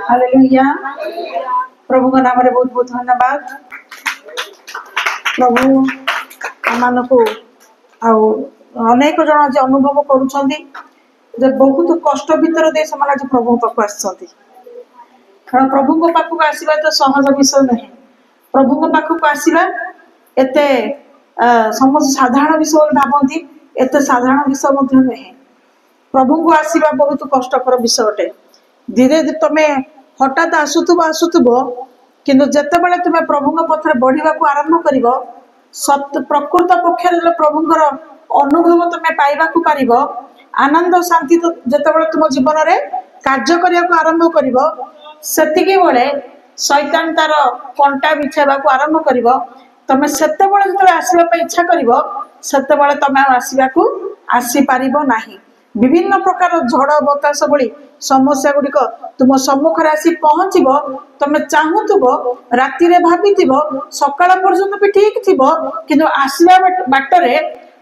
Hallelujah. प्रभु का नाम रे बहुत बहुत धन्यवाद। प्रभु आमान को अनेक जन आज अनुभव करुछंदी जे बहुत कष्ट भीतर दे समान आज प्रभु पाखु आछंती। कारण प्रभु को पाखु आसीबा तो सहज विषय नहीं। प्रभु को पाखु आसीबा एते समस्त साधारण विषय भाबंती, एते साधारण विषय मध्य नहीं। प्रभु को आसीबा बहुत कष्टकर विषय अटे। धीरे धीरे तुम हठात आसुथुब किंतु जेते बेले तुम प्रभु पथरे बढ़िया को आरंभ कर सत्य प्रकृत पक्षर प्रभुंर अनुभव तुम पाइबा पार आनंद शांति तो जेते बेले तुम जीवन में कार्य करने को आरंभ कर सेतिकी बेले शैतान तार कंटा बिछाइबा को आरंभ कर तुम सेते बेले जो आसवाई इच्छा कर सेते बेले तुम आसवा को आसीपार नहीं। विभिन्न प्रकार झड़ बतास भली समस्या गुड़िक तुम सम्मुख आसी पहुँचब। तुम चाहूब राति भाभी सकाल पर्यंत भी ठीक थी किंतु आसवा बाटरे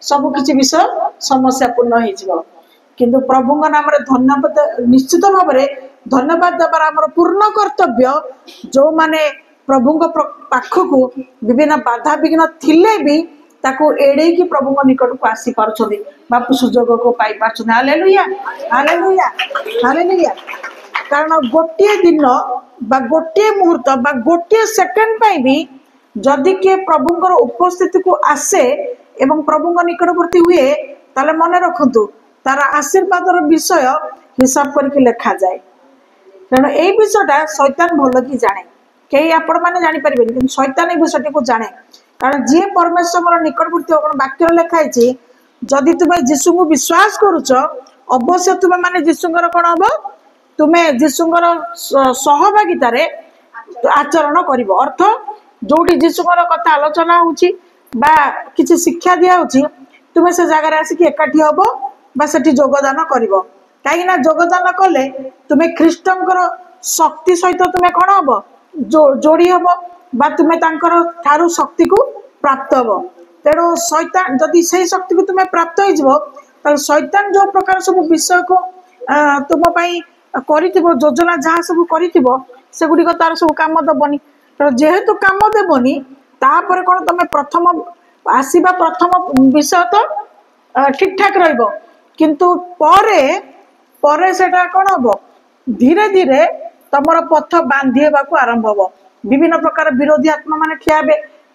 सबकि विषय समस्या पूर्ण हो। किंतु प्रभु नाम धन्यवाद निश्चित भाव में धन्यवाद देवार आम पूर्ण कर्तव्य। जो माने प्रभु पाखक विभिन्न बाधा विघ्न थिले भी ताको एड़े की प्रभु निकट को आसी पार्छन्ति बापू सुजोग को पाई पार्छन्ति। Hallelujah hallelujah hallelujah. कारण गोटे दिन बा गोटे मुहूर्त बा गोटे सेकेंड पाई भी जदि किए प्रभुंकर उपस्थिति को आसे एवं प्रभु निकटवर्ती हुए ताले मन रखंतु तार आशीर्वाद विषय हिसाब करके लिखा जाए। कारण ए विषयटा शैतान भल कि जाने कई आपण मैंने जापर कि शैतान ए विषय को जाने। कारण जी परमेश्वर निकटवर्ती वाक्य लिखाई जदि तुम्हें जीशु को विश्वास करुच अवश्य तुम्हें माने जीशुर कौन हम तुम्हें जीशुर सहभागितार आचरण कर अर्थ जो जीशुर कथा आलोचना होगा कि शिक्षा दिखाई तुम्हें से जगार आसिक एकाठी हम से योगदान कर कहीं योगदान कले तुम्हें ख्रीष्टर शक्ति सहित तुम्हें कौन हम जोड़ी हम बा तुम्हें ठारू शक्ति को प्राप्त हम। तेणु शैतान जदि से शक्ति को तुम्हें प्राप्त हो शैतान जो प्रकार सब विषय को तुम योजना जहाँ सब करगुड़िक तार सब कम दबनी। तेणु जेहेतु कम देवनी तापर कौन तुम प्रथम आसवा प्रथम विषय तो ठीक ठाक किंतु परे सेटा कौन हम धीरे धीरे तुम पथ बांधी को आरंभ हम। विभिन्न प्रकार विरोधी आत्मा मान ठिया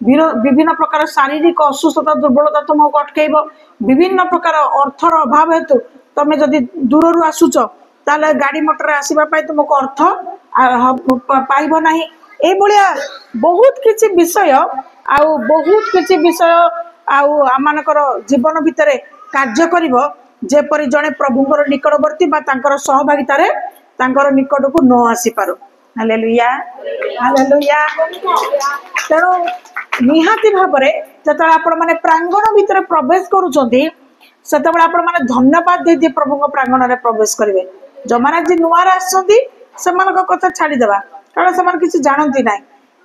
विभिन्न प्रकार शारीरिक असुस्थता दुर्बलता तुमको अटकैब। विभिन्न प्रकार अर्थर अभाव हेतु तुम जदि दूर आसुच ताले गाड़ी मोटर आसवाई तुमको अर्थ पाइब ना। ये बहुत किसी विषय बहुत किसी विषय आमर जीवन भितर कार्य कर जेपरी जड़े प्रभुंर निकटवर्ती सहभागितार निकट को न आसी पार। Hallelujah hallelujah. तेणु निहाती भाव जो आपण मैंने प्रांगण भितर प्रवेश करुँचे से धन्यवाद दे प्रभु प्रांगण में प्रवेश करेंगे। जो मैंने जी नुआर आसान कथा छाड़देवा कारण से किसी जानती ना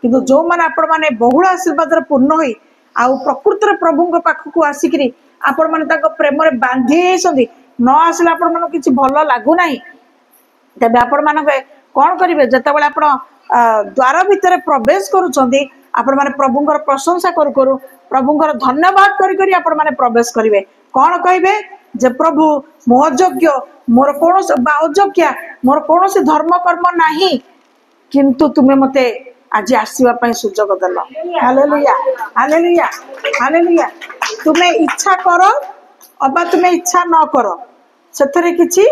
कि जो मैंने आपण मैंने बहुल आशीर्वाद पूर्ण हुई आउ प्रकृत प्रभु पाखक आसिक आपण मैंने प्रेम बांधी न आसले आपण किसी भल लगुना तेज आपण मान कौन करेंगे जिते आप द्वार भितर प्रवेश करुँच आपण मैंने प्रभुंर प्रशंसा करू करू प्रभुंर धन्यवाद करी आपण मैंने प्रवेश करेंगे। कौन कहे जे प्रभु मो अयोग्य मोर कौन अयोग्या मोर कौन धर्म कर्म नहीं किंतु तुम्हें मते आज आसवाई सुजोग देल। Hallelujah hallelujah hallelujah. तुम्हें इच्छा कर अबा तुम्हें इच्छा न कर से किसी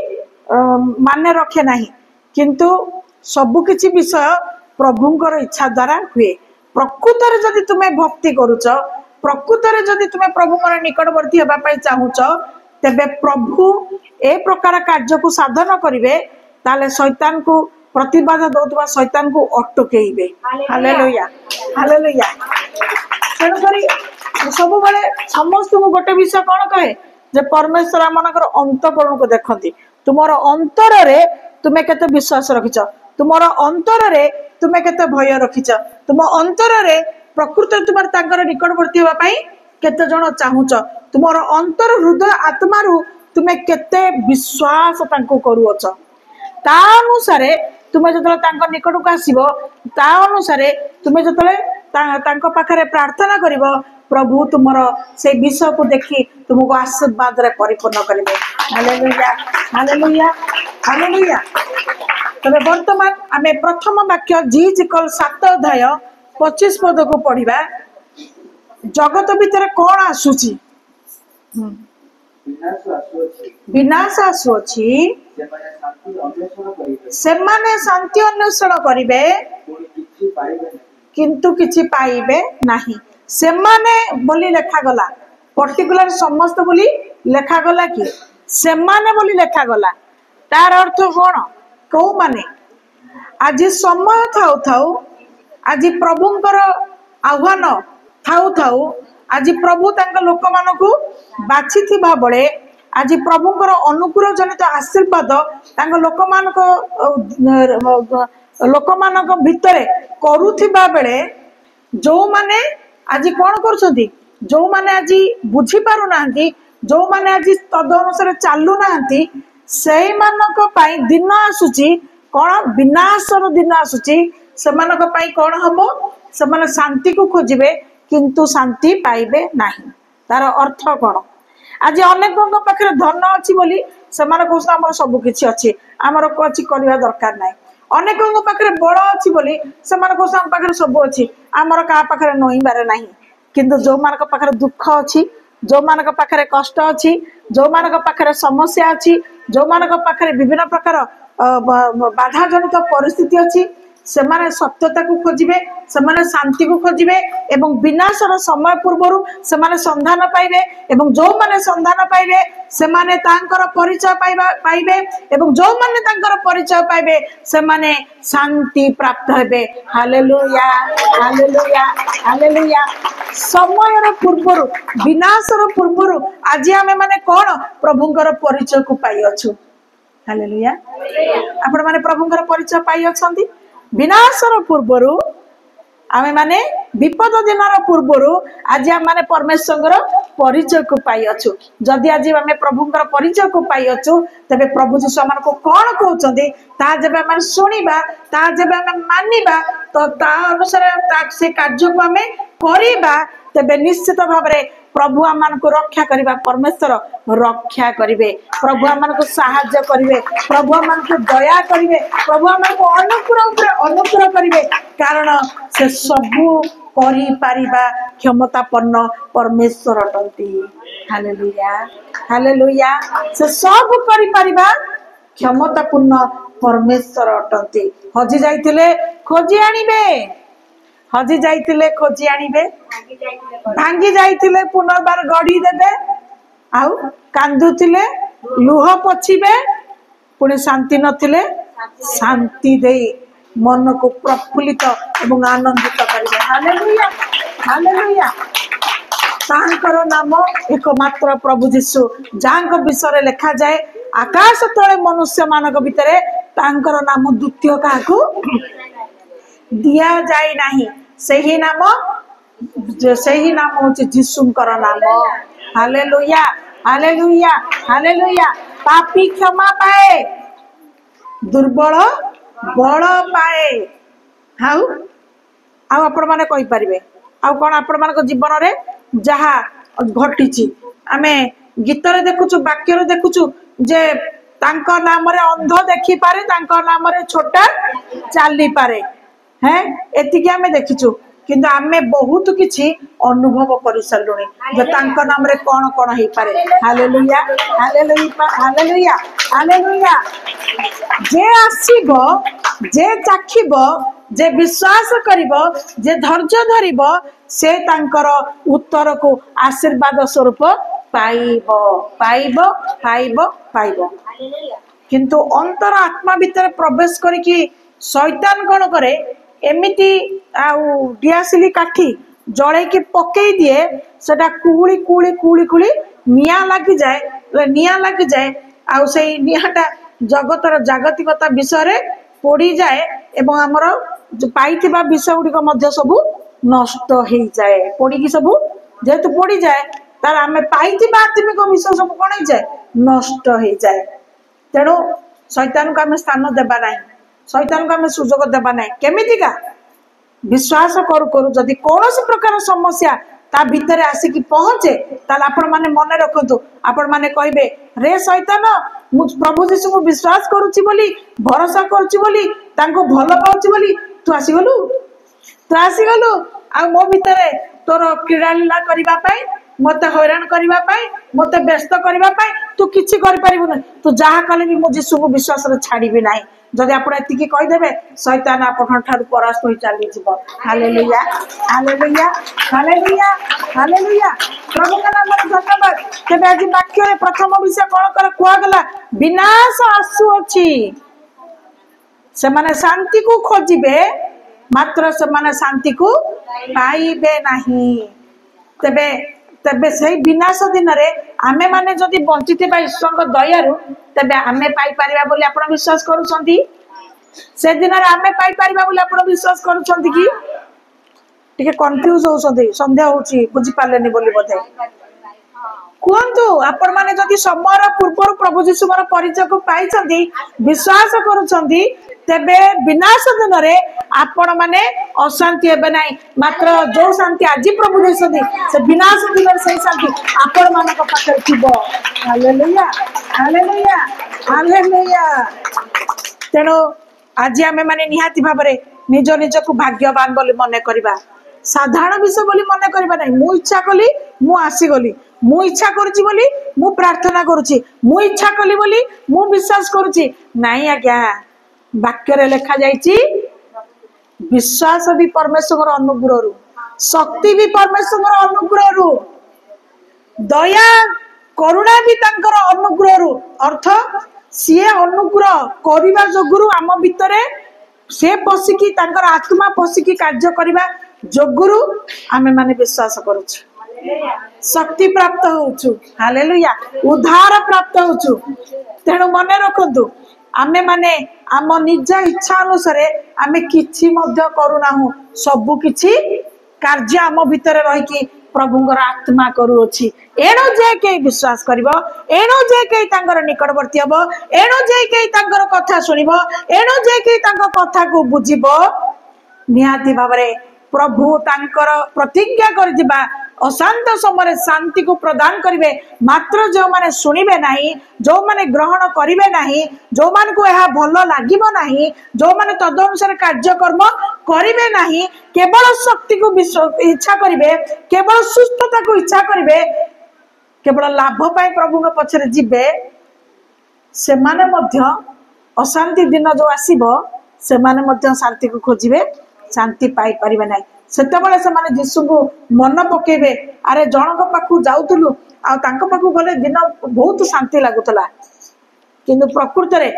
माने रखे नहीं किंतु सबकि विषय प्रभुंर इच्छा द्वारा हुए। प्रकृत जदि तुम्हें भक्ति करुच प्रकृत जदि तुम्हें प्रभुंर निकटवर्ती होगापाई चाहूच तेबे प्रभु ए प्रकार कार्य को साधन करेंगे ताले शैतान को प्रतिबाधा दौथुवा शैतान को अटकेइबे। Hallelujah hallelujah. तेणुक सब बेले समस्त को गोटे विषय कौन कहे जे परमेश्वर आमनकर अंतःकरण को देखती तुमर अंतर रे तुम्हें केते विश्वास रखिच तुमर अंतर रे तुम्हें केते भय रखिच तुम अंतर रे प्रकृत तुम तांकर निकटवर्ती होगापाई केते जण चाहूच तुमर अंतर हृदय आत्मारू तुम्हें केते विश्वास तांको करूअछ ता अनुसार तुमे जो निकट को आसो ता अनुसार तुमे जो पाखे प्रार्थना कर प्रभु तुम से विषय को देखी तुमको आशीर्वाद रे परिपूर्ण करेंगे। Hallelujah hallelujah hallelujah. तबे वर्तमान आमे प्रथम वाक्य जीजिकल 7 अध्याय 25 पद को पढ़िबा। जगत भीतर कौन आसुची? विनाश आसुची सेमाने शांति अन्वेषण करिवे किंतु किछि पाइबे नाही। सेमाने बोली लेखा गला, पर्टिकुलर समस्त बोली लेखा गला कि सेमाने बोली लेखा गला। तार अर्थ कौन? कौ माने आज समय थाउ थाउ आज प्रभुंकर आह्वान थाउ थाउ आज प्रभु तांका लोक मानकु बाछि थिबा बळे आज प्रभुंकर अनुकूल जनित आशीर्वाद तांका लोक मानक भितरे करूथिबा बेले जो माने आज कौन करुछंती, जो माने आज बुझी पारु नांती, जो माने आज तद अनुसार चालू नांती, सेही मानक पई दिन आसुची कौन? विनाशर दिन आसुची। सेमानक पई कौन हबो? सेमाने शांति को खोजिबे किंतु शांति पाइबे नाही। तार अर्थ कौन? आज अनेकों पाखे धन अच्छी बोली सेमाने कहउछ हमर सब किछि अछि, हमर कोछि करबा दरकार नाही। अनेकों पाखे बड़ अच्छी बोली सेमाने कहउछ हम पाखे सब अछि, हमर का पाखे नहिबारे नाही। किंतु जो मानक पाखे दुख अछि, जो मानक पाखे कष्ट अछि, जो मानक पाखे समस्या अछि, जो मानक पाखे विभिन्न प्रकार बाधा जनित परिस्थिति अछि, सेमाने सत्यता को खोजिबे, सेमाने शांति को खोजिबे एवं विनाशर समय पूर्वरु सेमाने संधान पाइबे एवं जो माने संधान पाइबे सेमाने तांकर परिचय पाइबे एवं जो माने तांकर परिचय पाइबे सेमाने शांति प्राप्त हेबे। Hallelujah hallelujah hallelujah. समयर पूर्वरु विनाशर पूर्वरु आज आमे माने कोन? प्रभुंकर परिचय को पाइ अछु। हालेलुया। आपण माने प्रभुंकर परिचय पाइ अछंती। विनाशर पूर्वरु आमे माने विपद दिनर पूर्वरु आज आम माने परमेश्वर परिचय को पाइ अछु। जदि आज आमे प्रभुंकर परिचय को पाइ अछु तबे प्रभु जीशु आमन को कोन कहउचंदी ता जेबे आमे सुनिबा, ता जेबे आमे मानिबा तो ता अनुसार से कार्य को आमे करिबा तबे निश्चित भाबरे प्रभु आमान को रक्षा करिबा, परमेश्वर रक्षा करिवे, प्रभु आमान को सहायता करिवे, प्रभु आमान को दया करिवे, प्रभु आमान को अनुग्रह करिवे कारण से सबु करि पारिबा क्षमतापन्न परमेश्वर अटंती। Hallelujah hallelujah. से सब करि पारिबा क्षमतापूर्ण परमेश्वर अटंती। हजि जाइतिले खोजी आनिबे, हजि जाइतिले खोजी आनिबे, भांगी जाइतिले पुनर्बार गढ़ी देबे, आउ कांदुतिले लुह पोछिबे, पुणी शांति नथिले शांति देई मन को प्रफुल्लित एवं आनंदित करिबे। Hallelujah hallelujah. तांकर नाम एकमात्र प्रभु जीशु जांक विषय लिखा जाए आकाश तले मनुष्य मानक भितरे तांकर नाम द्वितीय काहाकू दिया जाए नाही। सही नाम होचे जीशुंकर नाम। Hallelujah hallelujah hallelujah. पापी क्षमा पाए, दुर्बल बल पाए। हाउ आउ आपण माने कहि परिबे आउ कोन आपण मान जीवन रे जहा घटिची आमे गीत रे देखुछु, वाक्य रे देखुछु जे तांका नाम रे अंध देखि पारे, तांका नाम रे छोटा चाली पारे। हैं एतिके आमे देखिछु किंतु आमे बहुत किछि अनुभव करि सलुनी जे तांका नाम रे कोन कोन हेई पारे। Hallelujah hallelujah hallelujah hallelujah. जे आसीबो, जे चाखिबो, जे विश्वास करिबो, जे धैर्य धरिबो से तांकर उत्तर को आशीर्वाद स्वरूप पाइबो पाइबो पाइबो पाइबो। किंतु अंतर आत्मा भीतर प्रवेश करिकी शैतान कोन करे एमिति आउ डियासिली काठी जळे की पकई दिए, सेटा कुहुली कुहुली कुहुली कुहुली निया लागी जाए, निया लागी जाए आउ सेई नियाटा जगतर जागतिकता विषय रे पोड़ी जाए एवं हमर पाइथिबा विषय गुडी को मध्य सब नष्ट हो जाए। पोड़ी की सब जेतु पोड़ी जाए तार आमे पाइथिबा आत्मिक विषय सब कोन हो जाए नष्ट हो जाए। तेणु शैतान को आमे स्थान देबा नाही। शैतान को आम सुजोग देवा ना केमितिका विश्वास करू करू जदि कौन प्रकार समस्या ता भितर आसिक पहुंचे ताल आपण माने मन रखु आपण माने कहबे रे शैतान मु प्रभु यीशु को विश्वास करूची बोली भरोसा करूची बोली तांको भलो पाउची बोली तू आसीगलु आ मो भितर तोर क्रीड़ा लीला करबा पाई मते हैरान करबा पाई मते व्यस्त करबा पाई तू किछि कर परिबु न तू जहा कले भी मु यीशु को विश्वास रे छाड़ीबी नाही जदि आपण एतिकी कहि देबे शैतान आपण ठार परास्त होई चाली जिवो हालेलुया हालेलुया हालेलुया हालेलुया प्रभु का नाम रे धन्यवाद केबे आज वाक्य रे प्रथम विषय कोन कर कुआ गला विनाश आसु अछि से माने शांति को खोजिबे मात्र से माने शांति को पाइबे नाही तबे तबे से विनाश दिन रे आमे माने जदि बंचिते बा ईश्वर दयारु तबे आमे पाई परिबा बोली आपण विश्वास करूछंती से दिन रे आमे पाई परिबा बोली आपण विश्वास करूछंती कि टिके कंफ्यूज होउछंती संध्या होउची बुझी पालेनी बोली बोधे कुहतु आपण माने जदि समय पूर्व प्रभु यीशुर परिचय को पाई विश्वास करूछंती तेबे विनाश दिन रे आपण माने अशांति हेबे नाही मात्र जो शांति आज प्रभु देसथि से विनाश दिन रे सही शांति आपण मानक पाखर थिबो हालेलुया हालेलुया हालेलुया तेनो आज आमे माने निहाती भाबरे निज निज को भाग्यवान बोली मने करबा साधारण विषय बोली मने करबा नाही मु इच्छा कली मु आसी गली मु इच्छा करूची बोली मु प्रार्थना करूची मु इच्छा कली बोली मु विश्वास करूची नाही आज्ञा वाक्य रे लिखा जाइची विश्वास भी परमेश्वर अनुग्रह रु शक्ति भी परमेश्वर अनुग्रह रु दया करुणा भी तांकर अनुग्रह रु अर्थ सीए अनुग्रह करिबा जोगुरु आम भितरे से पसिकी तांकर आत्मा पसिकी कार्य करिबा जोगुरु आमे माने विश्वास करूछु शक्ति प्राप्त होउछु हालेलुया उद्धार प्राप्त होउछु तेणु मने रखंतु आमे माने आम निज इच्छा अनुसार आमे किछि मध्य करूनाहु सबु किछि कार्य आम भितर रही प्रभुंकर आत्मा करूअछि एणु जे के विश्वास करिवो एणु जे के तांकर निकटवर्ती हबो एणु जे के तांकर कथा सुनिबो एणु जे के तांकर कथा को बुझिबो निहाती भाबरे प्रभु तांकर प्रतिज्ञा करदिबा अशांत समय शांति को प्रदान करिवे मात्र जो माने सुनिबे नाही जो माने ग्रहण करिवे नाही जो मान को यह भलो लागिबो नाही जो माने तद अनुसार कार्यकर्म करिवे नाही केवल शक्ति को इच्छा करिवे केवल सुस्थता को इच्छा करिवे केवल लाभ पाए प्रभु के पछरे जिबे से माने मध्य अशांति दिन जो आसीबो से माने मध्य शांति को खोजिबे शांति पाई परिबे नाही सेतबेले से माने यीशु को मन पकेबे अरे जनक पाखु जाउतलु आ तांको पाखु गले दिन बहुत शांति लागुतला किंतु प्रकृति रे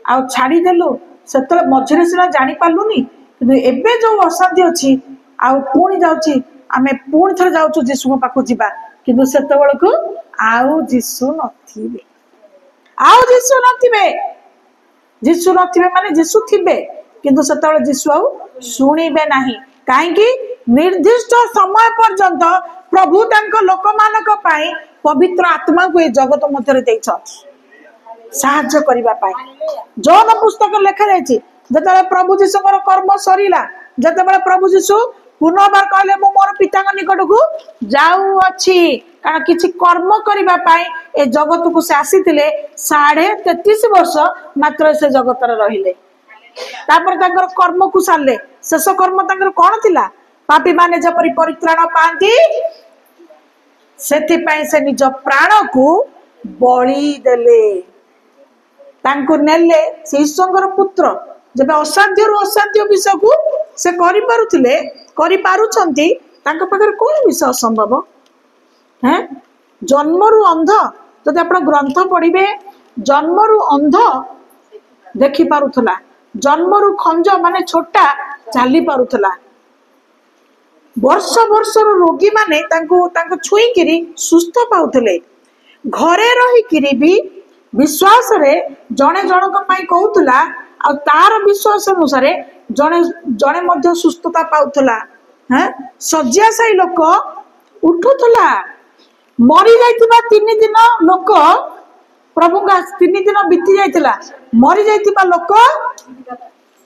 आ छाड़ी देलु सेतले मझरे सिना जानि पालुनी किंतु एबे जो अशांति अछि आ पुणी जाउची आमे पुणी थरे जाउचु यीशु पाखु जिबा किंतु सेतबेले को आउ यीशु नथिबे यीशु नथिबे माने यीशु थिबे किंतु सेतबेले यीशु आउ सुनिबे नाही कहीं निर्दिष्ट समय पर्यंत प्रभु तांको लोक मानक पाई पवित्र आत्मा को ये जगत मध्य साहाय्य करबा पाई जौन पुस्तक लिखा जायछि जतबे प्रभु यीशुर कर्म सरीला जतबे प्रभु यीशु पुनर्बार कहले मु मोर पिता निकट को जाऊ अछि कारण किछि कर्म करबा पाई ए जगत को से आसीथिले 33.5 वर्ष मात्र से जगत रे रहिले तापर तांकर कर्म को सारले शेष कर्म तांकर कोन थिला पापी माने जपरि परित्राण पांती सेति पई से निज प्राण को बलि देले तांको नेले से ईश्वरकर पुत्र जब असाध्य रु असाध्य विषय को से करि पारुछंती तांको पाखर कोन विषय असंभव हैं जन्म रु अंध जदि आपण ग्रंथ पढ़िबे जन्म रु अंध देखि पारुथला जन्मरु खंज माने छोटा चाली पारुथला वर्ष वर्ष रोगी माने तांको छुई किरी सुस्थ पाउथले घरे रही किरी भी विश्वास रे जणे जनक पई कहउथला आ तार विश्वास अनुसार जणे जणे मध्य सुस्थता पाउथला हैं सज्जासाई लोक उठुथला मरी जाइतिबा 3 दिन लोक प्रभु का 3 दिन बीती जाइतिला मरी जाइतिबा लोक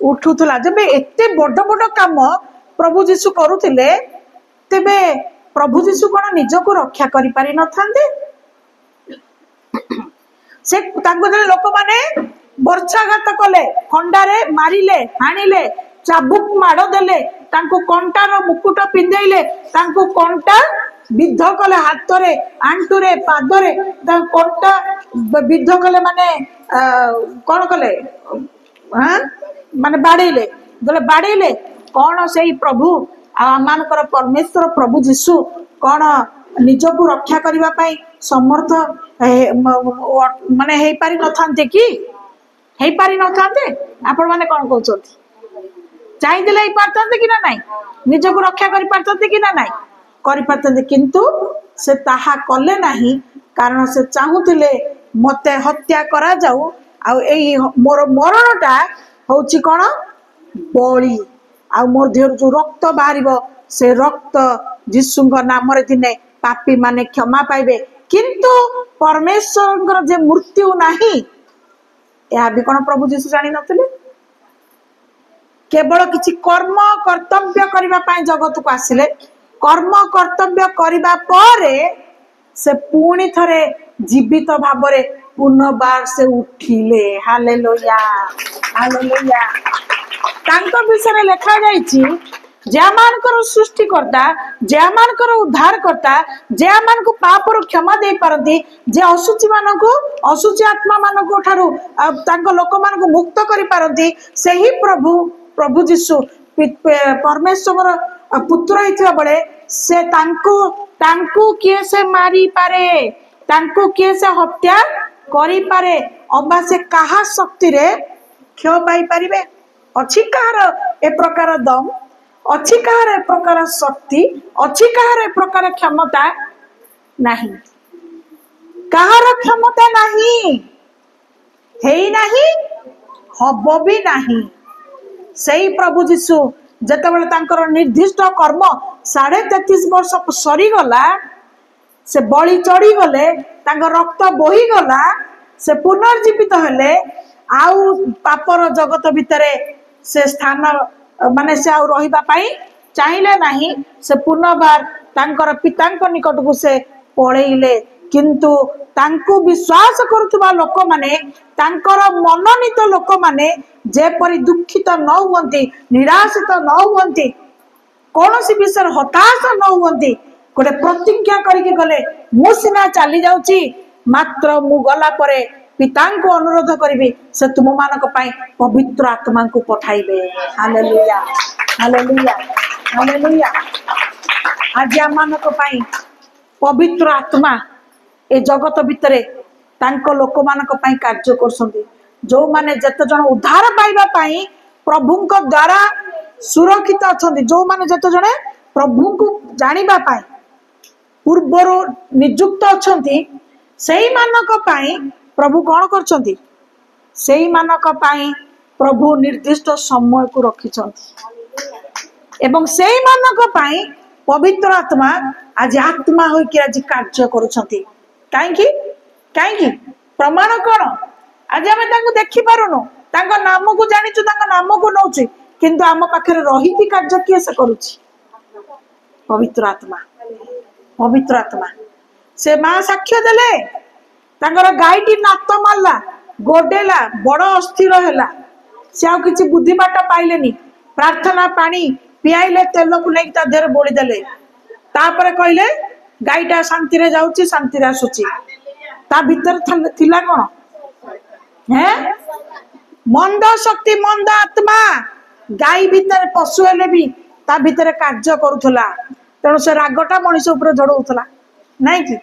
उठुला जब एते बड़ बड़ काम प्रभु जीशु करुले तेबे प्रभु जीशु कौन निजक रक्षा करि पारि न थांते से लोक माने बर्छाघात कले खंडारे मारिले हाणिले चाबुक माड़ देले कंटार मुकुट पिंधेले कंटा विद्ध कले हाथ रे आंटुरे पादरे कंटा विद्ध कले माने कौन कले हाँ माने बाड़ेले बाड़ेले कौन से प्रभु आमानकर परमेश्वर प्रभु जीशु कौन निजक रक्षा करने पाई समर्थ माने हे पारि न थांते कि हे पारि न थांते आपण माने कौन कहते चाहिए हे पारते कि ना नहीं निजक रक्षा कर पारते कि ना नहीं कर पारते किंतु से ताहा कले नहीं कारण से चाहूले मते हत्या करा जाऊ आ मोर मरणटा होची कौन बलि आ मोर देहर जो रक्त बाहर से रक्त जीशु नाम दिने पापी माने क्षमा पाइबे किंतु परमेश्वर जे मृत्यु नहीं यह भी कौन प्रभु जीशु जानी नथिले केवल किछि कर्म कर्तव्य करने जगत को आसिले कर्म कर्तव्य करने परे से पुणी थरे जीवित भावरे पुनर्बार से उठिले हालेलुया हालेलुया तांको विषय लिखा जाइछि जेमानकर सृष्टिकर्ता जेमानकर उद्धार करता जेमानक पापर क्षमा दे पारती जे अशुचि मानकु अशुचि आत्मा मानकु ठारू तांको लोक मानकु मुक्त करि पारती सही प्रभु प्रभु जीशु परमेश्वर पुत्र हितबा बळे से तांको किए से मारी पारे तांको किए से हत्या करि पारे अबा से कहा शक्ति रे क्षय पाई परिबे अछि कहार ए प्रकार दम अच्छी कहार ए प्रकार शक्ति अच्छी कहार ए प्रकार क्षमता नहीं कहार क्षमता नहीं है नहीं हब भी नहीं सही प्रभु जीशु जेतेबेले तांकर निर्दिष्ट कर्म 33.5 वर्ष सरीगला से बलि चढ़ी गले रक्त बोही गला से पुनर्जीवित हेले आउ पापर जगत भितरे से स्थान माने से आउ रहिबा पाई चाहिए नहीं से पुनर्बार तांकर पितांक निकट को से पळेइले किंतु तांको विश्वास करुवा लोक माने तांकर मनोनीत लोक माने जेपरि दुखित न हुवंती निराशित न हुवंती कौन सी विषय हताश न हुवंती गोटे प्रतिज्ञा करके गले मु सिना चली जाउची मात्र मु गला परे पिता को अनुरोध करी से तुम मानक पवित्र आत्मा को पठाइबे हालेलुया हालेलुया हालेलुया आज आम मानक पवित्र आत्मा ए जगत भितरे तांको लोक मानक कार्य करसंती जो माने जते जन उद्धार पाइबा पाई प्रभु को द्वारा सुरक्षित अछंती जो माने जते जने प्रभु को जानिबा पाई पूर्वरो नियुक्त अछंती सेही मानक पाई प्रभु कौन करछंती सेही मानक पाई प्रभु निर्दिष्ट समय को रखिछंती एवं सेही मानक पाई पवित्र आत्मा आज आत्मा होई कि आज कार्य करूछंती काहेकि काहेकि प्रमाण कौन आज आम देखी पारुनु नाम को जानिचु नाम को नौची किंतु आम पाखे रही कार्य किए से करुची पवित्र आत्मा से माँ साक्ष्य देले तांकर गाईटी नात मारला गोडेला बड़ अस्थिर है से आ कि बुद्धि बाट पाइले प्रार्थना पानी पियाइले तेल को लेकिन देह बोलीदेले कहले गाईटा शांति रे जाउची शांति रे आसुची ता भीतर थिला कौन है मंद शक्ति मंद आत्मा गाई भीतर पशु हेले भी ता भीतर कार्य करुला तेणु से रागटा मनीष उपर झड़ौला नाई कि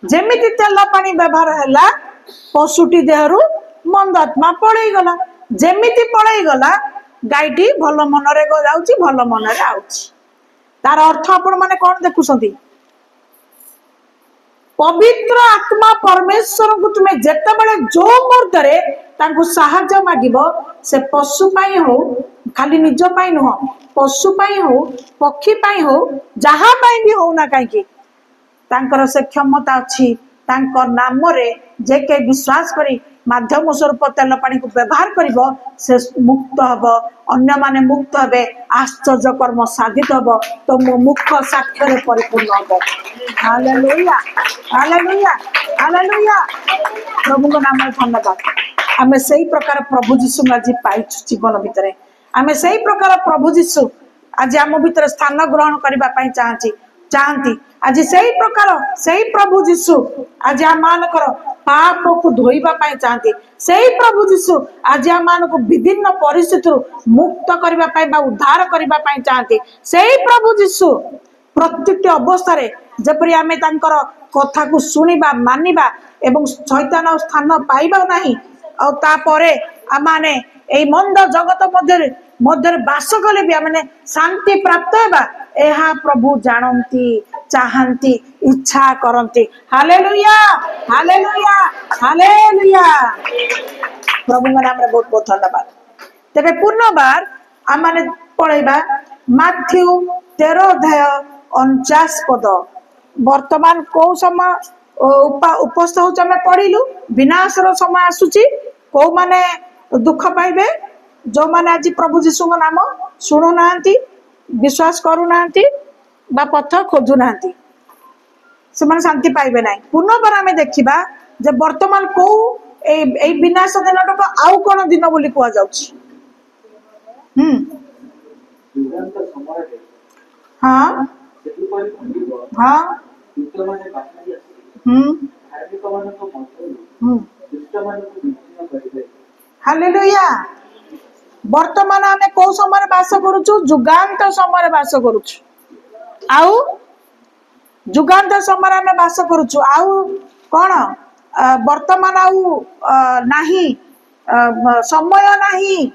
जेमिति तेल पानी व्यवहार है पशुटी देहरु मंद आत्मा पलई गला जेमिति पलई गला गाईटी भल मनरे जाउची भल मनरे आउची तार अर्थ आपण माने कौन देखुछंती पवित्र आत्मा परमेश्वर को तुम्हें जेते बड़े जो मुहूर्ते तांको साहाय्य मागिबो से पशु पाई हो खाली निज पाई नुह पशु पाई हो पक्षी पाई हो जहाँ पाई भी हो ना कहीं तांकर से क्षमता अच्छी तांकर नाम रे जे के विश्वास करी माध्यम स्वरूप तेल पानी को व्यवहार करिबो से मुक्त हबो अन्य माने मुक्त हबे आश्चर्य कर्म साधित हबो तो मो मुख साक्ष्य रे परिपूर्ण हबो हालेलुया हालेलुया हालेलुया प्रभु को नाम धन्यवाद आमे सही प्रकार प्रभु जीशु आज पाइछु जीवन भितरे आमे सही प्रकार प्रभु जीशु आज आम भितर स्थान ग्रहण करबा पई चाहती आज सही प्रकार सही प्रभु जीशु आज आम मानकर पाप को धोइबा पई चाहती सही प्रभु जीशु आज आम मान को विभिन्न परिस्थिति मुक्त करबा पई बा उद्धार करबा पई चाहती सही प्रभु जीशु प्रत्येक अवस्था रे जपरि आमे तांकर कथा को सुनिबा मानिबा एवं शैतान स्थान पाइबा नहीं और तापरे आमाने ए मंद जगत मध्य बास कले भी आमने शांति प्राप्त हेबा एहा प्रभु जानती चाहती इच्छा करती हालेलुया हालेलुया हालेलुया प्रभु नाम रे बहुत बहुत धन्यवाद तेरे पुनर्बार आमने पढ़ेबा माथ्यू 13 अध्याय 49 पद वर्तमान को समय उपस्थ हो पढ़िलु विनाशर समय आसुची को माने दुख पाइबे जो माने आज प्रभु जीशु नाम शुणु ना विश्वास करू ना पथ खोजु ना से माने शांति पाइबे ना पुनर्बार आमे देखिबा जे वर्तमान को ए विनाश दिन आउ कोन दिन बोली कुआ जाउची हाँ हाँ हालेलुया वर्तमान आमे को समय बास करूछु जुगांत समय बास करूछु आउ जुगांत समय आमे बास करूछु आउ कोन वर्तमान आउ नाही समय नाही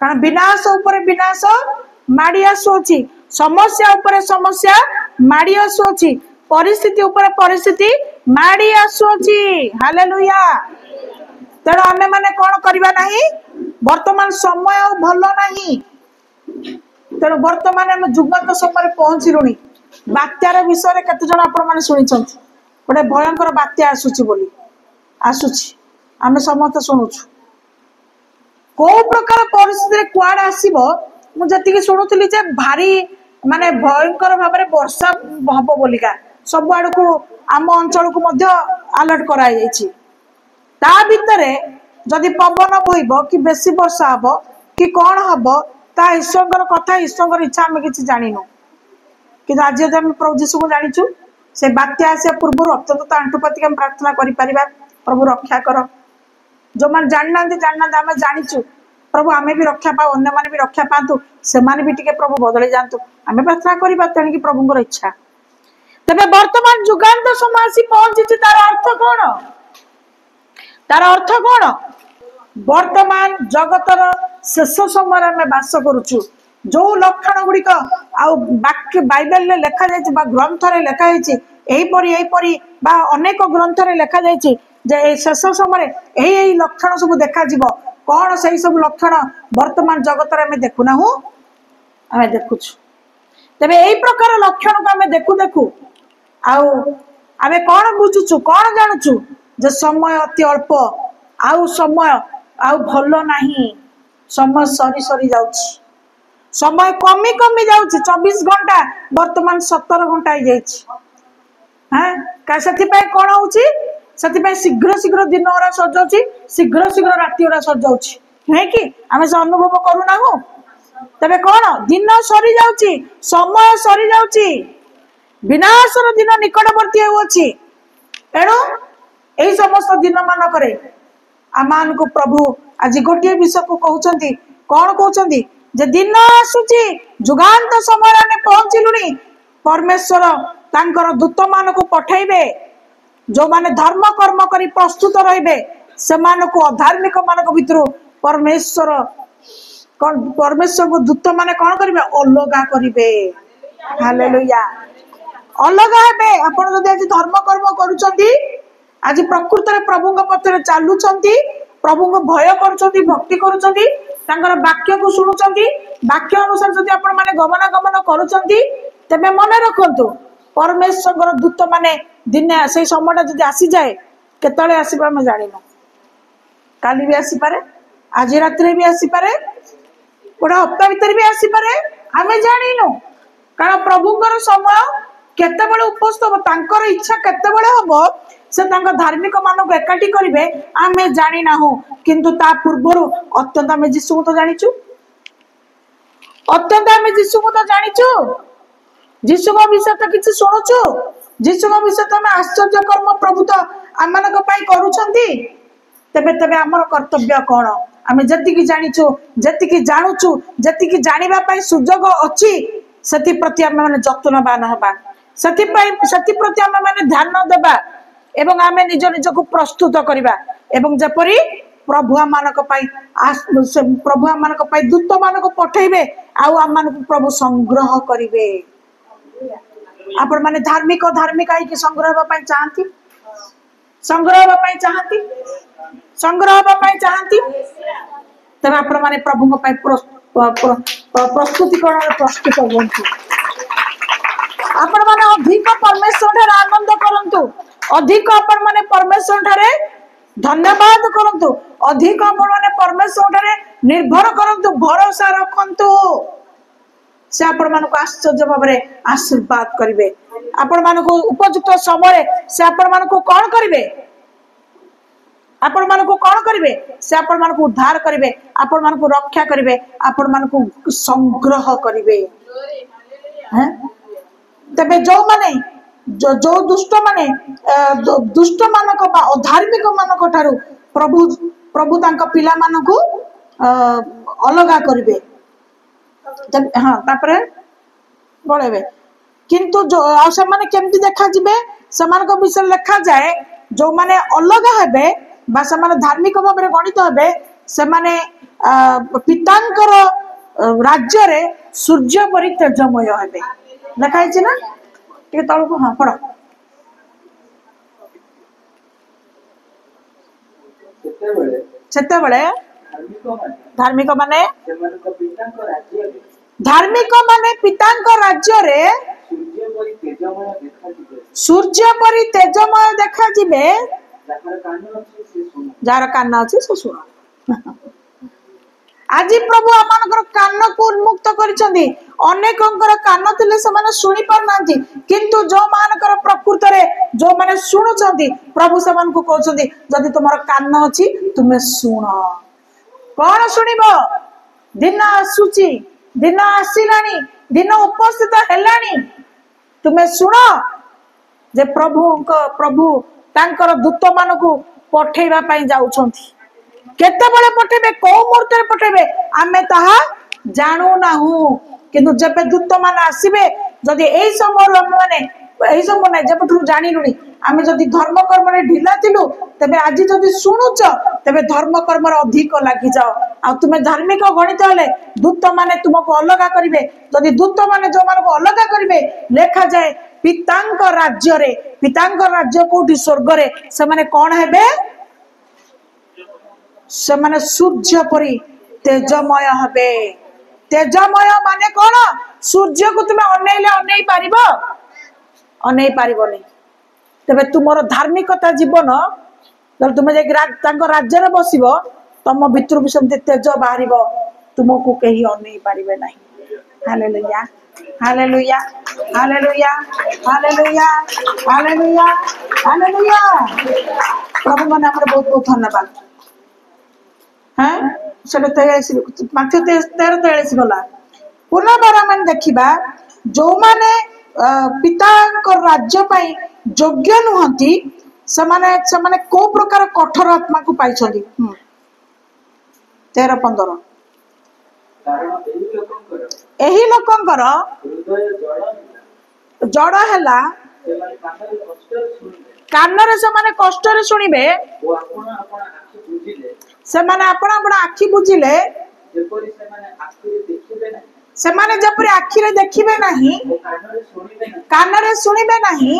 कारण विनाश ऊपर विनाश माड़ी आसुची समस्या ऊपर समस्या माड़ी आसुची परिस्थिति ऊपर परिस्थिति माड़ी आसुची हालेलुया तेणु आमे माने कौन करवा नहीं वर्तमान समय भल नहीं तेणु वर्तमान आम जुगंत समय पहुंचलुणी बात्यार विषय केते जण आपण माने सुनी गोटे भयंकर बात्या आसुची बोली आसुची आमे समस्त शुणुछु को प्रकार परिस्थिति कुआड आसीबो मु जति शुणुतली जे भारी माने भयंकर भाव में वर्षा हब बोलिका सब आड़ को आम अंचल को मध्य अलर्ट कराई जाइछि ता भितरे जदि पवन बोइब कि बेसी वर्षा हब कि कौन हम ता ईश्वर कथा ईश्वर इच्छा आम कि जानिनु कि आज यदि आम प्रभु जीशु को जानिछु से बात्या आसिया पूर्व अत्यंत आंटुपातिक आम प्रार्थना करि परिबा प्रभु रक्षा कर जो मान जानना आम जानिछु प्रभु आमे भी रक्षा पाऊ अन्य माने भी रक्षा पातु से माने भी टिके प्रभु बदली जानतु आमे प्रार्थना करिबा तेणि कि प्रभुंकर इच्छा तबे वर्तमान जुगांत समय आसी पहुंची तार अर्थ कौन वर्तमान जगतर शेष समय आम बास करुचु जो लक्षण गुड़िक आक्य बाइबल लेखा जाइछि बा ग्रंथ रे लेखा जाइछि एहीपरी बा अनेक ग्रंथ रे लेखा जाइछि जे शेष समय एही लक्षण सब देखा जिवो कौन से सब लक्षण वर्तमान जगत आम देखुना आम देखुछु तेरे यही प्रकार लक्षण को आम देखु देखु आम कौन बुझुचु कौन जानुचु जे समय अति अल्प आउ समय आउ भल नहीं समय सरी सरी जाउछि समय कमी कमी जाउछि 24 घंटा वर्तमान 17 घंटा हो जाइछि हाँ का कौन होउछि से शीघ्र शीघ्र दिन ओरा सर जाउछि शीघ्र शीघ्र राति ओरा सर जाउछि है कि आमे से अनुभव करूना हो तबे कौन दिन सरी जाउछि समय सरी जाउछि विनाशर दिन निकटवर्ती होउछि एणु एही समस्त दिन मान करे आमान को प्रभु आज गोटे विषय को कहउछंती कौन कहउछंती जे दिन आसुछि जुगांत समय आमे पहुंचिलुनी परमेश्वर तांकर दूत मान को पठाइबे जो माने धर्म कर्म करी प्रस्तुत रहिबे से मान को अधार्मिक मान को भितर परमेश्वर को दूत माने कौन करिवे अलगा करिवे हालेलुया अलगा हेबे आपण जदि आज धर्म कर्म करूछंती आज प्रकृत रे प्रभु को पथरे चालुछंती प्रभु को भय करूछंती भक्ति करूछंती तांकर वाक्य को सुनुछंती वाक्य अनुसार जदि आपण माने गमन करूछंती तबे मन रखंतु परमेश्वर दूत माने दिने से समय जदि आसी जाए केतले आसीबा हम जानिनो काली भी आसी पारे, आज रात भी आसी पारे, गोटे हप्ता भीतर भी आसी पारे, आमे जानिनु। कारण प्रभुଙ୍କର समय केतेबेले उपस्थित हो, तांकर इच्छा केतेबेले हबो से तांका धार्मिक मानक एकाठी करिवे आमे जानि नाहु। किंतु ता पूर्वरु अत्यंत आमे यीशु को तो जानिचु, अत्यंत आमे यीशु को तो जानिचु, यीशु को विषय तो किछि सुनुचु, यीशु को विषय तो आमे आश्चर्य कर्म प्रभु तो आमनक पई करूछंती। तबे तबे हमर कर्तव्य कोन? आमे जति जानिचु, जति जानुचु, जति जानिबा पई सुजोग अछि, सती प्रति आमे माने जत्नवान हबा, सती प्रति आमे माने ध्यान देबा एवं आमे निज निज को प्रस्तुत करिबा। एवं जपरि प्रभु आमानक पई प्रभु आमानक पई दूत मानक पठेइबे, आउ आमानक प्रभु संग्रह करिवे। आपण माने धार्मिक धार्मिक आई कि संग्रह हबा पई चाहंती, संग्रह हबा पई चाहंती, संग्रह हबा पई चाहंती, तबे आपण माने प्रभु पई प्रस्तुतिकरण प्रस्तुत होंतु। आपण माने अधिक परमेश्वर ठारे आनंद करंतु, अधिक आपण माने परमेश्वर ठारे धन्यवाद करंतु, अधिक आपण माने परमेश्वर ठारे निर्भर करंतु, भरोसा रखंतु। से आपण मानको आश्चर्य भाबरे आशीर्वाद करिवे। आपण मानको उपयुक्त समय से आपण मानको कोन करिवे? आपण मानको कोन करिवे? से आपण मानको उद्धार करिवे, आपण मानको रक्षा करिवे, आपण मानको संग्रह करिवे। हैं तबे जो माने जो दुष्ट माने दुष्ट मानक बा अधार्मिक मानक ठारू प्रभु प्रभु तांका पिला मानकु अलगा करिवे। हाँ तापरे बोलेबे किंतु जो से माने केमती देखा जिबे समानक विषय लिखा जाए, जो माने अलगा हेबे बा से माने धार्मिक भाबरे गणित हेबे, से माने पितांकर राज्य रे सूर्य परि तेजमय हेबे। लिखा है ना टे तळको? हाँ पढ़। सेतेबेले धार्मिक माने धार्मिक माने पितांक राज्य रे सूर्य परि तेजमय देखा जिबे, जार कान अछि से सुन। आज प्रभु आमानकर कान को उन्मुक्त करिसंती। अनेकंकर कान थिले से माने सुनि पर नांती, किंतु जो मानकर प्रकृत रे जो माने सुनुचंती प्रभु से मान को कहउचंती जदि तुमर कान अछि तुमे सुन। कोन सुनिबो? दिन आसुची, दिन आसिलानी, दिन उपस्थित हेलानी, तुमे सुन जे प्रभु तांकर दूत मानकु पठेइबा पई जाउछंती। केतेबेले पठेबे, को मुहूर्त रे पठेबे आमे ताहा जानु नाहु। किंतु जबे दूत मान आसीबे, जदि एई समय माने एई समय नै जबठु जानिलुनी आमे जदि धर्म कर्म रे ढिला थिलु, तबे आज जदि सुनुच तबे धर्म कर्म रे अधिक लागि जाओ। आ तुमे धार्मिक गणित हेले दूत माने तुमको अलगा करिवे। जदि दूत माने जो मानको अलगा करिवे, लेखा जाए पितांक राज्य रे, पितांक राज्य कोठी स्वर्ग रे से माने कोन हेबे? से माने सूर्य परि तेजमय हबे। तेजमय माने कोन? सूर्य को तुमे अनेइले अनेइ पारिबो? अनेइ पारिबोनी। तबे तुमरो धार्मिकता जीवन जब तुमे जे तांको राज्य रे बसिबो, तम भितर भी समते तेज बाहरिबो, तुमको केही अनेइ पारिबे नाही। Hallelujah, hallelujah, hallelujah, hallelujah, hallelujah, hallelujah. प्रभु माने हमर बहुत बहुत धन्यवाद। हाँ सेटा 43 माथ्यू 13:43 गला। पुनर्बार मन देखिबा जो माने पितांक राज्य पई योग्य नुहंती समाने को प्रकार कठोर आत्मा को पाइछंती। 13:15 एही लोकंकर जड़ हैला कानरे से माने कष्ट रे सुनिबे, से माने आपण आपण आखि बुझिले से माने जपरि आखि रे देखिबे नाही, कानरे सुनिबे नाही,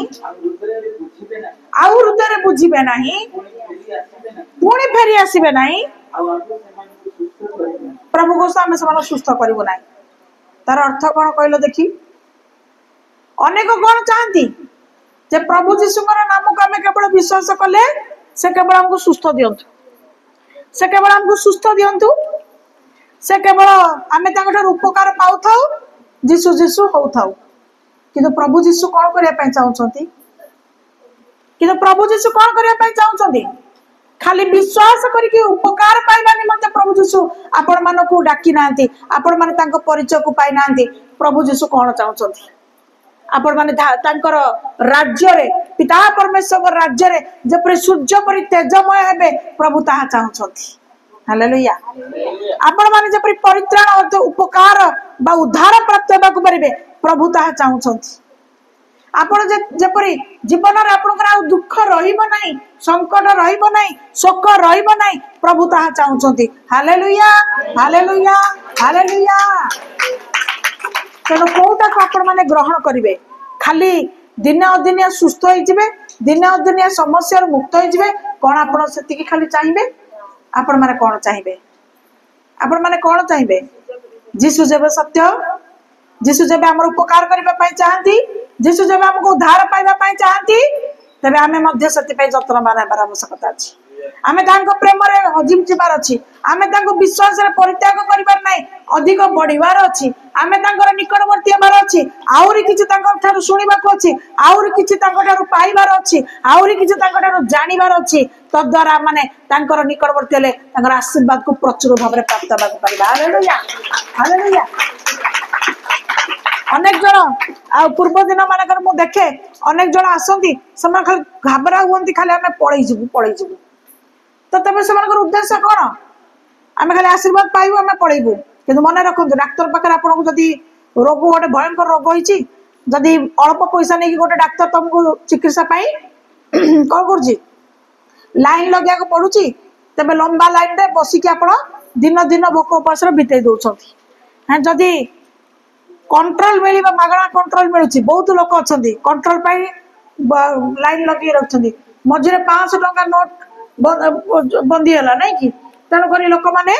आउ हृदय रे बुझिबे नाही, पुणी फेरी आसीबे नाही, प्रभु को सामने समान सुस्थ करिवो नाही। तार अर्थ कोन कहलो देखि? अनेक कोन चाहंती जे प्रभु जीशुଙ୍କର नाम को आमे केवल विश्वास कले से केवल हमको सुस्थ दियंतु। से केवल हमको सुस्थ दिंतु से केवल आम उपकार पाऊ था जीशु जीशु हो था कि प्रभु जीशु कौन करने चाहते कि प्रभु जीशु कौन करने चाहते खाली विश्वास करके उपकार पाइबा निमंते प्रभु जीशु आपण मानक डाकी ना आपण मैंने परिचय को पाई ना प्रभु जीशु कौन चाहते आपण मैंने राज्य रे पिता परमेश्वर राज्य रे जपरि सूर्य परि तेजमय हेबे प्रभु ताहा चाहते हालेलुया आपण माने जपरि परित्राण अर्थ उपकार बा उद्धार प्राप्त हेबा को परिबे प्रभु ताहा चाहते आपण जपरि जीवन रे आपनकर दुख रहिबो नाही संकट रहिबो नाही शोक रहिबो नाही प्रभु ताहा चाहते हालेलुया हालेलुया हालेलुया तेणु कौटा को आपण माने ग्रहण करिवे खाली दिन अदिनिया सुस्थ होइजिबे दिन अदिनिया समस्या मुक्त होइजिबे कोन आपण सेतिकी खाली चाहिबे आपण माने कोन चाहिबे आपण माने कोन चाहिबे जीसु जेबे सत्य जीसु जेबे हमर उपकार करबा पई चाहंती जीसु जेबे हमको उद्धार पाइबा पई चाहंती तबे आमे मध्य सत्य पई जतन मानबार आवश्यकता अछि आमे तांको प्रेम रे हजिम जिबार अछि आमे तांको विश्वास रे परित्याग करिबार नै अधिक बढ़िबार अछि आमे तांकर निकटवर्ती हेबार अछि आउरी किछि तांको ठारू सुनिबाको अछि आउरी किछि तांको ठारू पाइबार अछि आउरी किछि तांको ठारू जानिबार अछि तद्वारा माने तांकर निकटवर्ती हेले तांकर आशीर्वाद को प्रचुर भाबरे प्राप्त हेबाक पाइबा हालेलुया हालेलुया अनेक जन आ पूर्व दिन मानकर मु देखे अनेक जन आसंती समान खाली घाबरा हुंती खाली हमें पळै जिवु तो तबे समान उद्देश्य कौन आम खाली आशीर्वाद पाइबू आम पलैबू कि मन रखु डाक्तर पाखे आपको जदि रोग गोटे भयंकर रोग होती जदि अल्प पैसा नहीं गोटे डाक्तर तुमको चिकित्सा कौन कर लाइन लगे पड़ुची तेज लंबा लाइन रे बसिक आप दिन दिन भोक उपास बिताई दौरान हाँ जदि कंट्रोल मिल मागणा कंट्रोल मिलूँ बहुत लोग अच्छा कंट्रोल लाइन लगे रखते मझे 500 टंका नोट बंदीगला नहीं कि तेणुक लोक मैंने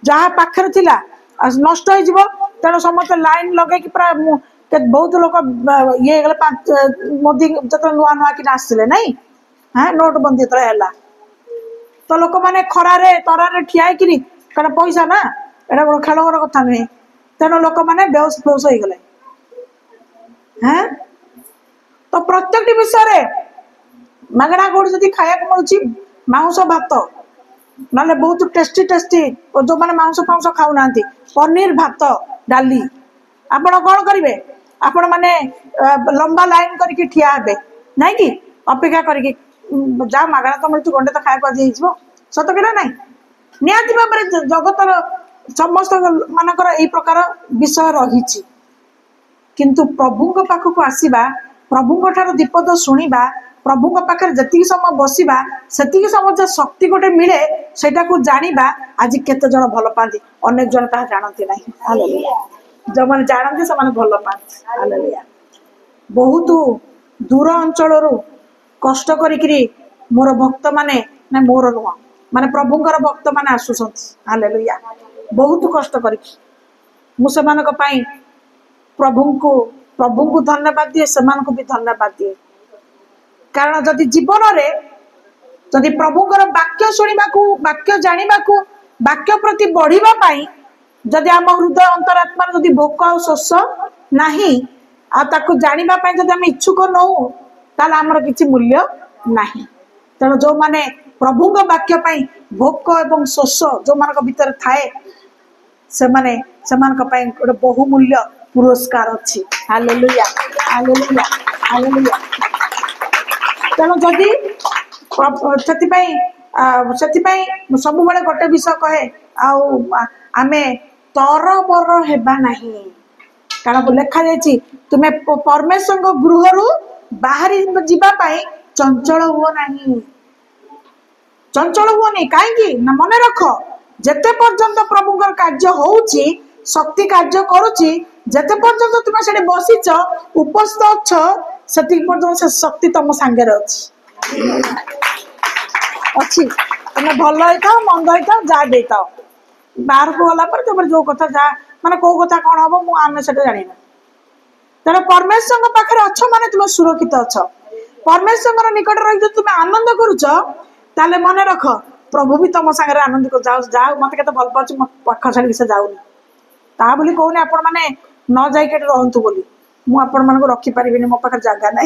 जहाँ पाखे थिला नष्ट हो तेणु समस्त लाइन लगे प्राय बहुत लोग ये मोदी जो नुआ नुआ कि आसते नहीं हाँ नोट बंदी है तो लोक मैंने खरारे तरारे ठिया कारण पैसा ना एटा गोटे खेल कथा नुहे तेणु लोक मैंने बेहोश बेहोश हो गले हाँ तो प्रत्येक विषय मागणा कौन जब खाया मिलूँ मांस भात ना बहुत टेस्टी टेस्टी जो मैंने मांस फांस खाऊना पनीर भात डाली आपण कौन करेंगे आपण मैंने लंबा लाइन करके ठिया हे नाई कि अपेक्षा करके जा मागणा तो मिलूँ गंडे तो खाया दिए सत कि ना निहाती भाव में जगतर समस्त मानकर यही प्रकार विषय रही किंतु प्रभु पाखक आसवा प्रभु ठार दीपद शुणा प्रभु पाखे जी समय बसवा से समय जो शक्ति गोटे मिले सेटा को जाना आज केते जन भल पाती अनेक जन ता जानती ना हालेलुया जो मैंने जानते से भल पाती हालेलुया बहुत दूर अंचल कष्ट करी मोर भक्त माने ना मोर नुह माने प्रभुंकर भक्त माने आसुछंती हालेलुया बहुत कष्ट करी मुझे प्रभु को धन्यवाद दिए से भी धन्यवाद दिए कारण जदि जीवन रे जदि प्रभुंकर वाक्य शुणा वाक्य जाना वाक्य प्रति बढ़िबा जदि आम हृदय अंतरात्मा जदि भोक आ शोष नाही ताकू जाना जदि आम इच्छुक नौ ताल आमर किसी मूल्य नाही तेणु जो माने प्रभु वाक्य भोक एवं शोष जो मान भीतर थाए से माने गोटे बहुमूल्य पुरस्कार अच्छी हालेलुया हालेलुया हालेलुया तेणु जदि से सब गोटे विषय कहे आमे तरबर हेबा नहीं कारण लिखा जाइए तुम्हें परमेश्वर गृह बाहरी जावाई चंचल हुओ नहीं चंचल हुओ नहीं कहीं मन रख जेते पर्यंत प्रभुंकर कार्य होउची शक्ति कार्य करुची जेते पर्यंत तुम से बसीच उपस्थित अच्छ से पर्यंत से शक्ति तुम सांगे अच्छी तुम भल होता मंद होता जा देता बाहर को गला पर तुम जो कथा जा माने को कथा कौन हम मुझे से जाना तेना परमेश्वर पाखे अच्छ माने तुम सुरक्षित अच्छ परमेश्वर निकट रही तुम आनंद करुच ताले मन रख प्रभु भी तुम सागर आनंद को जाओ जाओ मत के भल पाच पाख छाड़ी से जाऊनी ता बोली कहूनी आपण मैंने न जाइके रहतु बोली मु आपण मान रखिपारि मो पाखे जगह ना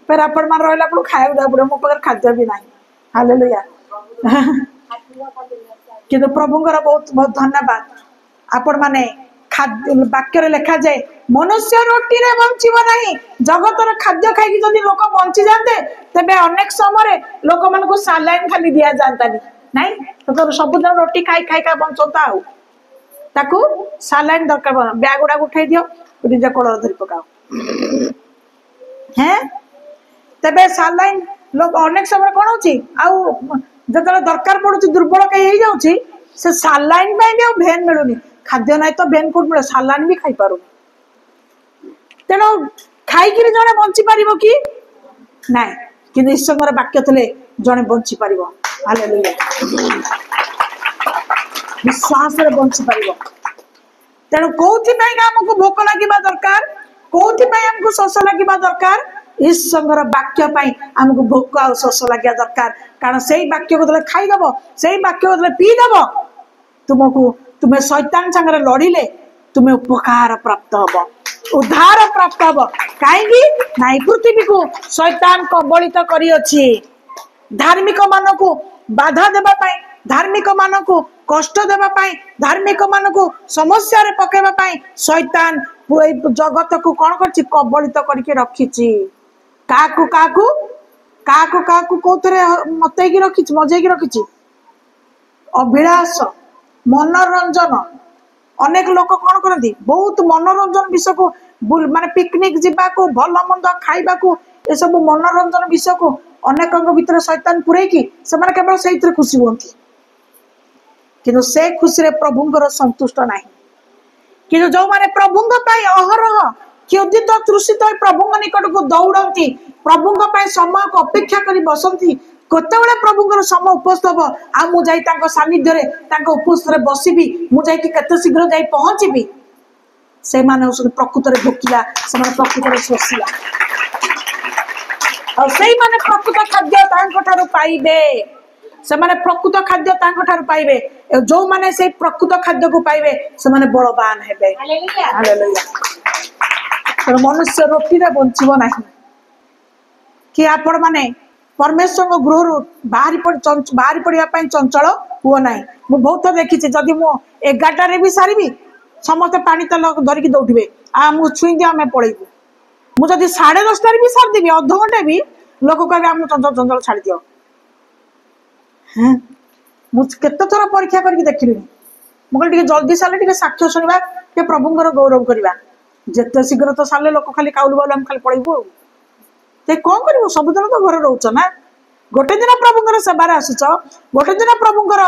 फिर आपण मान रहा खाया पड़े मो पाखे खाद्य भी ना हालेलुया किंतु प्रभुंर बहुत बहुत धन्यवाद आपण माने वाक्य लिखा जाए मनुष्य रोटी रे बंचिब नहीं जगतर खाद्य खाई जदि लोक बंची जाते तेबे अनेक समय लोक मान को सालाइन खाली दिया जाता नहीं तो सबुदिन रोटी खाई खाई का बंचता ताकू सालाइन दरकार बैग गुड़ा उठाई दियो निज कोड़ धरी पकाओ हैं तेबे सालाइन लोग अनेक समय कौन हो जो दरकार पड़ुची दुर्बल कहीं जाऊँगी से सालाइन भेन मिलूनी खाद्य ना तो भेन कोट मिले सालाइन भी खाई पार तेणु खाई जड़े बंची पार कि ना कि ईश्वर वाक्य थे जड़े बंची पार विश्वास बंची पार तेणु कौन आमको भोक लगे दरकार कौन आमको शोष लगे दरकार ईश्वर वाक्य आमको भोक आ शोष लगे दरकार कारण से वाक्य को खाईदब से वाक्य को पीदब तुमको तुम्हें शैतान संगे लड़िले तुम्हें उपकार प्राप्त हम उद्धार प्राप्त हम कहीं नाई पृथ्वी को शैतान कबलित करियछि धार्मिक मान को बाधा देवाई धार्मिक मान को कष्ट देवाई धार्मिक मान को समस्या रे पकेवाई शैतान जगत को कौन कर कबलित करके रखी काकू काकू काकू काकू कौन मतई रखी मजेकी रखी अभिलाष मनोरंजन अनेक लोक कौन करती बहुत मनोरंजन विषय को माने पिकनिक जीवा को भल मंद खाइबा को ये सब मनोरंजन विषय को अनेक भीतर शैतान पुरे से केवल से खुशी होती किंतु से खुशी रे प्रभुंर संतुष्ट ना कि जो माने प्रभुंग अहरह क्योदित तृषित प्रभु निकट को दौड़ती प्रभुंग समय को अपेक्षा कर बसती केतबेले प्रभुंर समय उपस्थित हम आ मुझे सानिध्य उपस्थित बसबी मुझे केते शीघ्र जा पहुँचबी से माने प्रकृत भोकिला से प्रकृत शोषिला और प्रकृत खाद्य पाइबे से प्रकृत खाद्य पाइबे जो माने से प्रकृत खाद्य को पाइबे से बलवान हेबे हालेलुया मनुष्य रोटी रे बंचिबो नाही कि आपण माने परमेश्वर गृह बाहरी पड़ा चंचल हुआ ना मु बहुत देखी जदि मु 11 भी सारी समस्त पानी तेल धरिकी दौड़े आमको छुई दिया आम पलैबू मुझे 10:30 भी सारीदेवी अध घंटे भी लोक कहे आम चंचल चंचल छाड़ दियो मुझे थर परीक्षा करके देखिली मुझे जल्दी सारे साक्ष्य शुणा प्रभुंर गौरव करवा जिते शीघ्र तो सारे लोक खाली काउल बाउल आम खाली पलैबू ते कौन कर सबुदिन तो घर रोच ना गोटे दिन प्रभुंर सेवार आसुच गोटे दिन प्रभुंर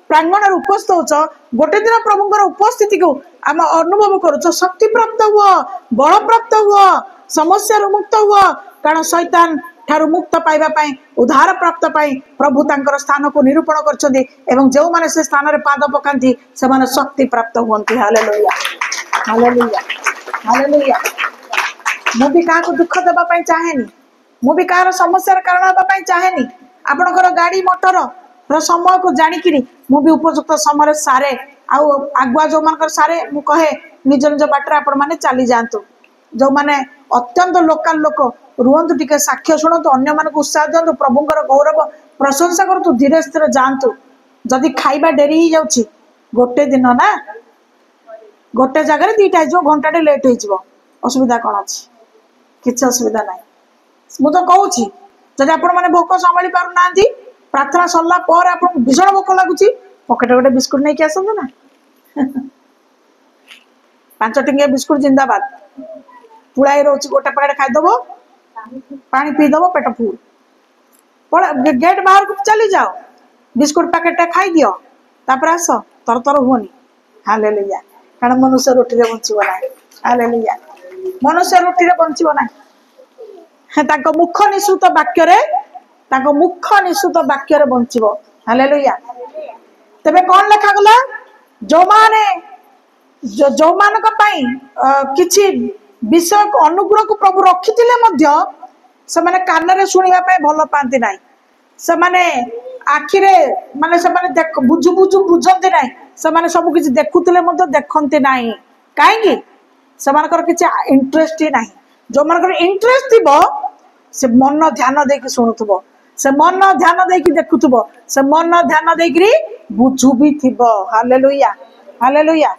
प्रांगण उपस्थित होच गोटे दिन प्रभुंर उपस्थिति को आम अनुभव करुच शक्ति प्राप्त हुआ बल प्राप्त हुआ समस्या मुक्त हुआ कारण शैतान ठारू मुक्त पाइबा उद्धार प्राप्त प्रभु तांकर स्थान को निरूपण कर जो माने से स्थान रे पाद पकांती से माने शक्ति प्राप्त हुअंती हालेलुया हालेलुया हालेलुया मु भी क्या दुख देवाई चाहेनी मु भी कहार समस्या कारण हाँपाई चाहेनी आपणकर गाड़ी मोटर समय को जाणिकी मु भी उपयुक्त समय सारे आगुआ जो मान सारे मु कहे निज निज बाटर आपण मैंने चली जातु जो मैंने अत्यंत लोकाल लोक रुहतु टिके साक्ष्य शुणु अन्य मानक उत्साह दिंतु प्रभुंर गौरव प्रशंसा करतु धीरे धीरे जातु जदि खाइबा डेरी ही जाउछि गोटे दिन ना गोटे जगह 2टा हो घंटाटे लेट हो असुविधा कौन अच्छी किसी असुविधा ना मुझे कौच जब आपण मैंने भोक संभाली पार ना प्रार्थना सरला पर आप भीषण भोक लगुच पकेट गोटे बिस्कुट नहीं कि आसतु ना 5 टंकिया बिस्कुट जिंदाबाद पुड़ाई रोच गोटे पैकेट खाईदब पानी पीदब पेट फुल गेट बाहर को चली जाओ बिस्कुट पैकेट खाई दियो तापर आस तर तर हुनी हालेलुया कारण मनुष्य रोटी रे बंचिबो ना हालेलुया मनुष्य रोटी रे बंचिबो ना मुख निश्रुत वाक्य मुख निश्रुत वाक्य बंचिबो हालेलुया तेबे कौन लेखा गला जो माने जो मानक पई किछि विषय को अनुग्रह को प्रभु रखिथिले मध्य से माने कान रे सुनिबा पे भल पाती ना से माने आखिरे माने से माने देख बुझु बुझु बुझंती ना से माने सब किछि देखुतले मते देखंती नाही काहेकि से मानकर किछि इंटरेस्ट ही नाही जो मानकर इंटरेस्ट थिबो से मन ध्यान देके सुनुथबो से मन ध्यान देके देखुथबो से मन ध्यान देकरी बुझु भी थिबो हालेलुया हालेलुया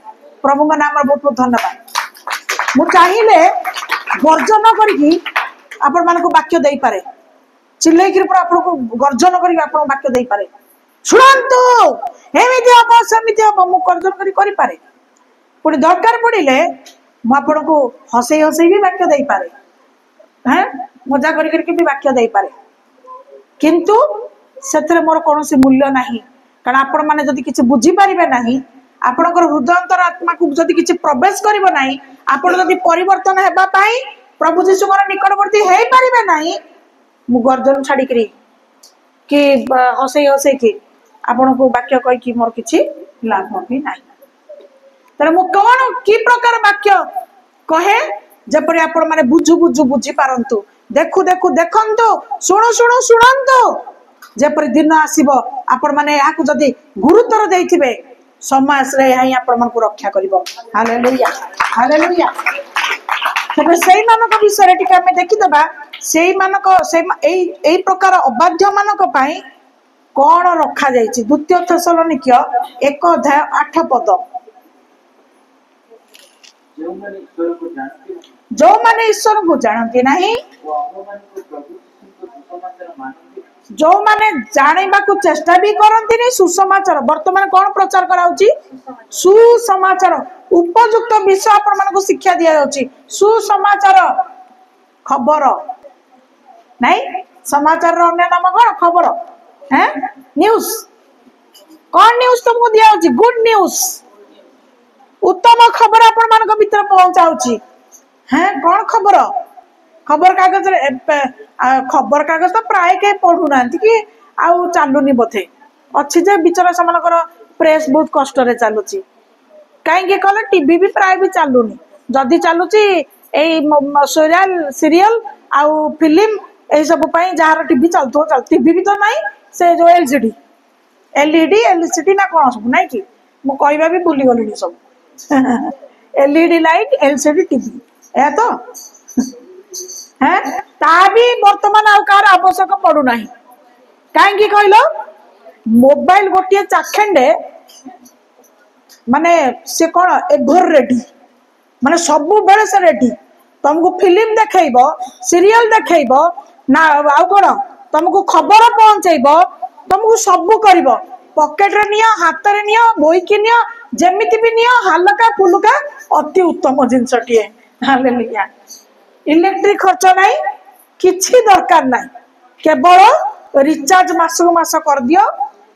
प्रभु का नाम बहुत बहुत धन्यवाद मु चाहिले गर्जन करके आपण मानको वाक्य देई पारे चिल्लाइक आपको गर्जन करके आप वाक्य दे पारे शुणु एमती हम सेमती हम मुझे गर्जन करें पुणी दरकार पड़े मुझे हसई हसई भी वाक्य दे पारे हाँ मजा करके भी वाक्य दे पारे किंतु से मोर कौन मूल्य ना कारण आपण मैंने जदि किसी बुझीपारे ना आपणकर हृदयंतर आत्मा को जदि किसी प्रवेश करिवो नाही आपण जदि परिवर्तन हेबा पाई प्रभु जीशु मोर निकटवर्ती हे पारिबे नाही मु गर्जन छाड़ी कि हसई हसई कि आपण को वाक्य कह कि मोर किछि लाभ भी नाही तर मु कौन कि प्रकार वाक्य कहे जपरि आपण माने बुझु बुझु बुझी पारंतु देखु देखु देखंतु सुनु सुनु सुनंतु जपरि दिन आसीबो आपण माने या को जदी गुरुतर देथिबे समय आसले यही आपण मन को रक्षा करिवो हालेलुया हालेलुया तबे सेही मानक विषय टिका में देखि दबा सेही मानक से एई प्रकार अबाध्य मानक पई कोन रखा जायछि द्वितीय थेसलोनिक्य 1 अध्याय 8 पद जो माने ईश्वर को जानते नहीं जो माने जानिबा को चेष्टा भी करंती नहीं सुसमाचार वर्तमान कौन प्रचार कराउची सुसमाचार उपयुक्त विषय आपण मन को शिक्षा दिया जाउची सुसमाचार खबर नहीं समाचार रो अन्य नाम कौन खबर हैं न्यूज कौन न्यूज तुमको दिया जाउची गुड न्यूज उत्तम खबर आपण मन को भीतर पहुंचाउची हैं कौन खबर खबर कागज तो प्राय के पढ़ू ना कि आउ चलुनी बोधे अच्छी जे बिचरा से प्रेस बहुत कष्ट रे चलुची कहीं कहले टीवी भी प्राय भी चलुनी जदि चलुची सीरियल आउ फिल्म यही सब जार टीवी चलत चल टीवी भी तो नहीं से जो एलईडी एलसीडी ना कौन सब ना कि मुझे भी भूली गली सब एलईडी लाइट एलसीडी टीवी है तो हैं ता भी वर्तमान आउ कार आवश्यक पड़ूना कहीं कहल मोबाइल गोटे चाखेंडे माने से कौन एभर रेडी माने सबु बेले से रेडी तुमको फिल्म देखैब सीरियल देखैब ना आउ कौन तुमको खबर पहुंचैब तुमको सबू कर पकेट रे नियो हाथ रे नियो बोईकी नियो जेमिति भी नियो हल्का फुलका अति उत्तम जिनसटिए हालेलुया इलेक्ट्रिक खर्च नहीं किछि दरकार नहीं केवल रिचार्ज मासक मास कर दियो